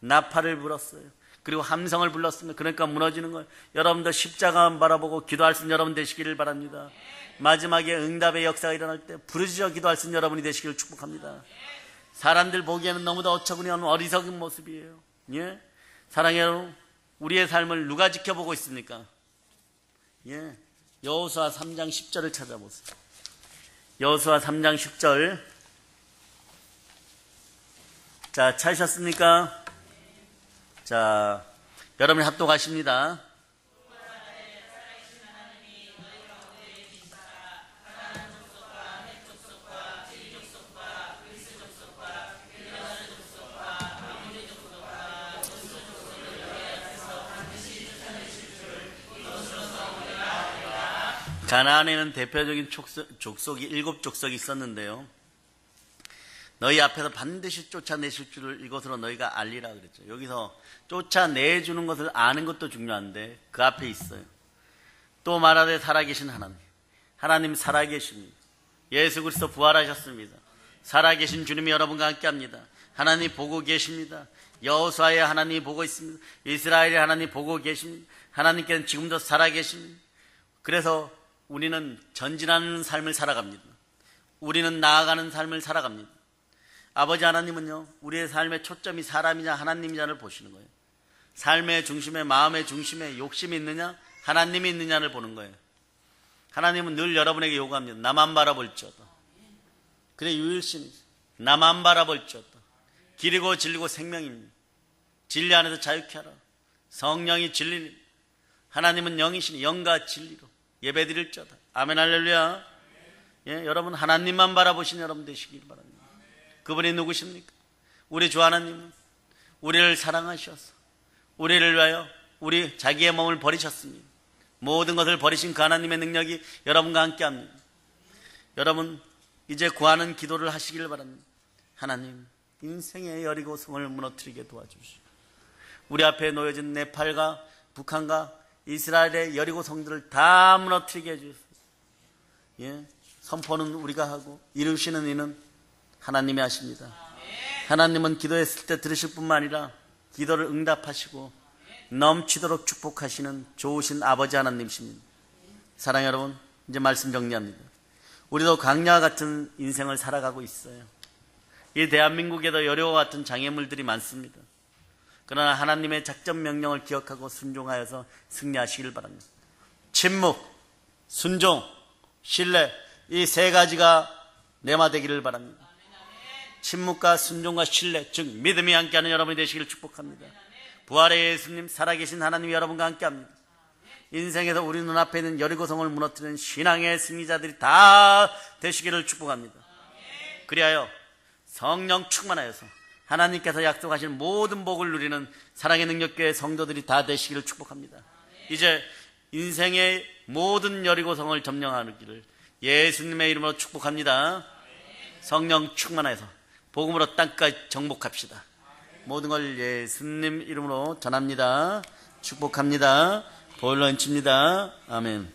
나팔을 불었어요. 그리고 함성을 불렀습니다. 그러니까 무너지는 거예요. 여러분도 십자가만 바라보고 기도할 수 있는 여러분 되시기를 바랍니다. 마지막에 응답의 역사가 일어날 때 부르짖어 기도할 수 있는 여러분이 되시기를 축복합니다. 사람들 보기에는 너무도 어처구니없는 어리석은 모습이에요. 예? 사랑해요 여러분, 우리의 삶을 누가 지켜보고 있습니까? 예. 여호수아 3장 10절을 찾아보세요. 여호수아 3장 10절. 자, 찾으셨습니까? 자, 여러분이 합독하십니다. 가나안에는 대표적인 족속이 7족속이 있었는데요. 너희 앞에서 반드시 쫓아내실 줄을 이것으로 너희가 알리라 그랬죠. 여기서 쫓아내주는 것을 아는 것도 중요한데 그 앞에 있어요. 또 말하되 살아계신 하나님, 하나님 살아계십니다. 예수 그리스도 부활하셨습니다. 살아계신 주님이 여러분과 함께합니다. 하나님 보고 계십니다. 여호수아의 하나님이 보고 있습니다. 이스라엘의 하나님이 보고 계십니다. 하나님께는 지금도 살아계십니다. 그래서 우리는 전진하는 삶을 살아갑니다. 우리는 나아가는 삶을 살아갑니다. 아버지 하나님은요, 우리의 삶의 초점이 사람이냐 하나님이냐를 보시는 거예요. 삶의 중심에, 마음의 중심에 욕심이 있느냐 하나님이 있느냐를 보는 거예요. 하나님은 늘 여러분에게 요구합니다. 나만 바라볼지어다. 그래 유일신이죠. 나만 바라볼지어다. 길이고 진리고 생명입니다. 진리 안에서 자유케 하라. 성령이 진리니 하나님은 영이시니 영과 진리로 예배드릴지어다. 아멘 할렐루야. 예, 여러분 하나님만 바라보신 여러분 되시길 바랍니다. 그분이 누구십니까? 우리 주 하나님은 우리를 사랑하셔서 우리를 위하여 우리 자기의 몸을 버리셨습니다. 모든 것을 버리신 그 하나님의 능력이 여러분과 함께합니다. 여러분 이제 구하는 기도를 하시길 바랍니다. 하나님 인생의 여리고성을 무너뜨리게 도와주시고 우리 앞에 놓여진 네팔과 북한과 이스라엘의 여리고성들을 다 무너뜨리게 해주소서. 예, 선포는 우리가 하고 이루시는 이는 하나님이 하십니다. 하나님은 기도했을 때 들으실 뿐만 아니라 기도를 응답하시고 넘치도록 축복하시는 좋으신 아버지 하나님이십니다. 사랑하는 여러분, 이제 말씀 정리합니다. 우리도 강야와 같은 인생을 살아가고 있어요. 이 대한민국에도 여려와 같은 장애물들이 많습니다. 그러나 하나님의 작전 명령을 기억하고 순종하여서 승리하시길 바랍니다. 침묵, 순종, 신뢰, 이 세 가지가 내마되기를 바랍니다. 침묵과 순종과 신뢰, 즉 믿음이 함께하는 여러분이 되시기를 축복합니다. 부활의 예수님, 살아계신 하나님이 여러분과 함께합니다. 인생에서 우리 눈앞에 있는 여리고성을 무너뜨리는 신앙의 승리자들이 다 되시기를 축복합니다. 그리하여 성령 충만하여서 하나님께서 약속하신 모든 복을 누리는 사랑의 능력교회 성도들이 다 되시기를 축복합니다. 이제 인생의 모든 여리고성을 점령하기를 예수님의 이름으로 축복합니다. 성령 충만하여서 복음으로 땅까지 정복합시다. 모든 걸 예수님 이름으로 전합니다. 축복합니다. 보일러 인칩니다. 아멘.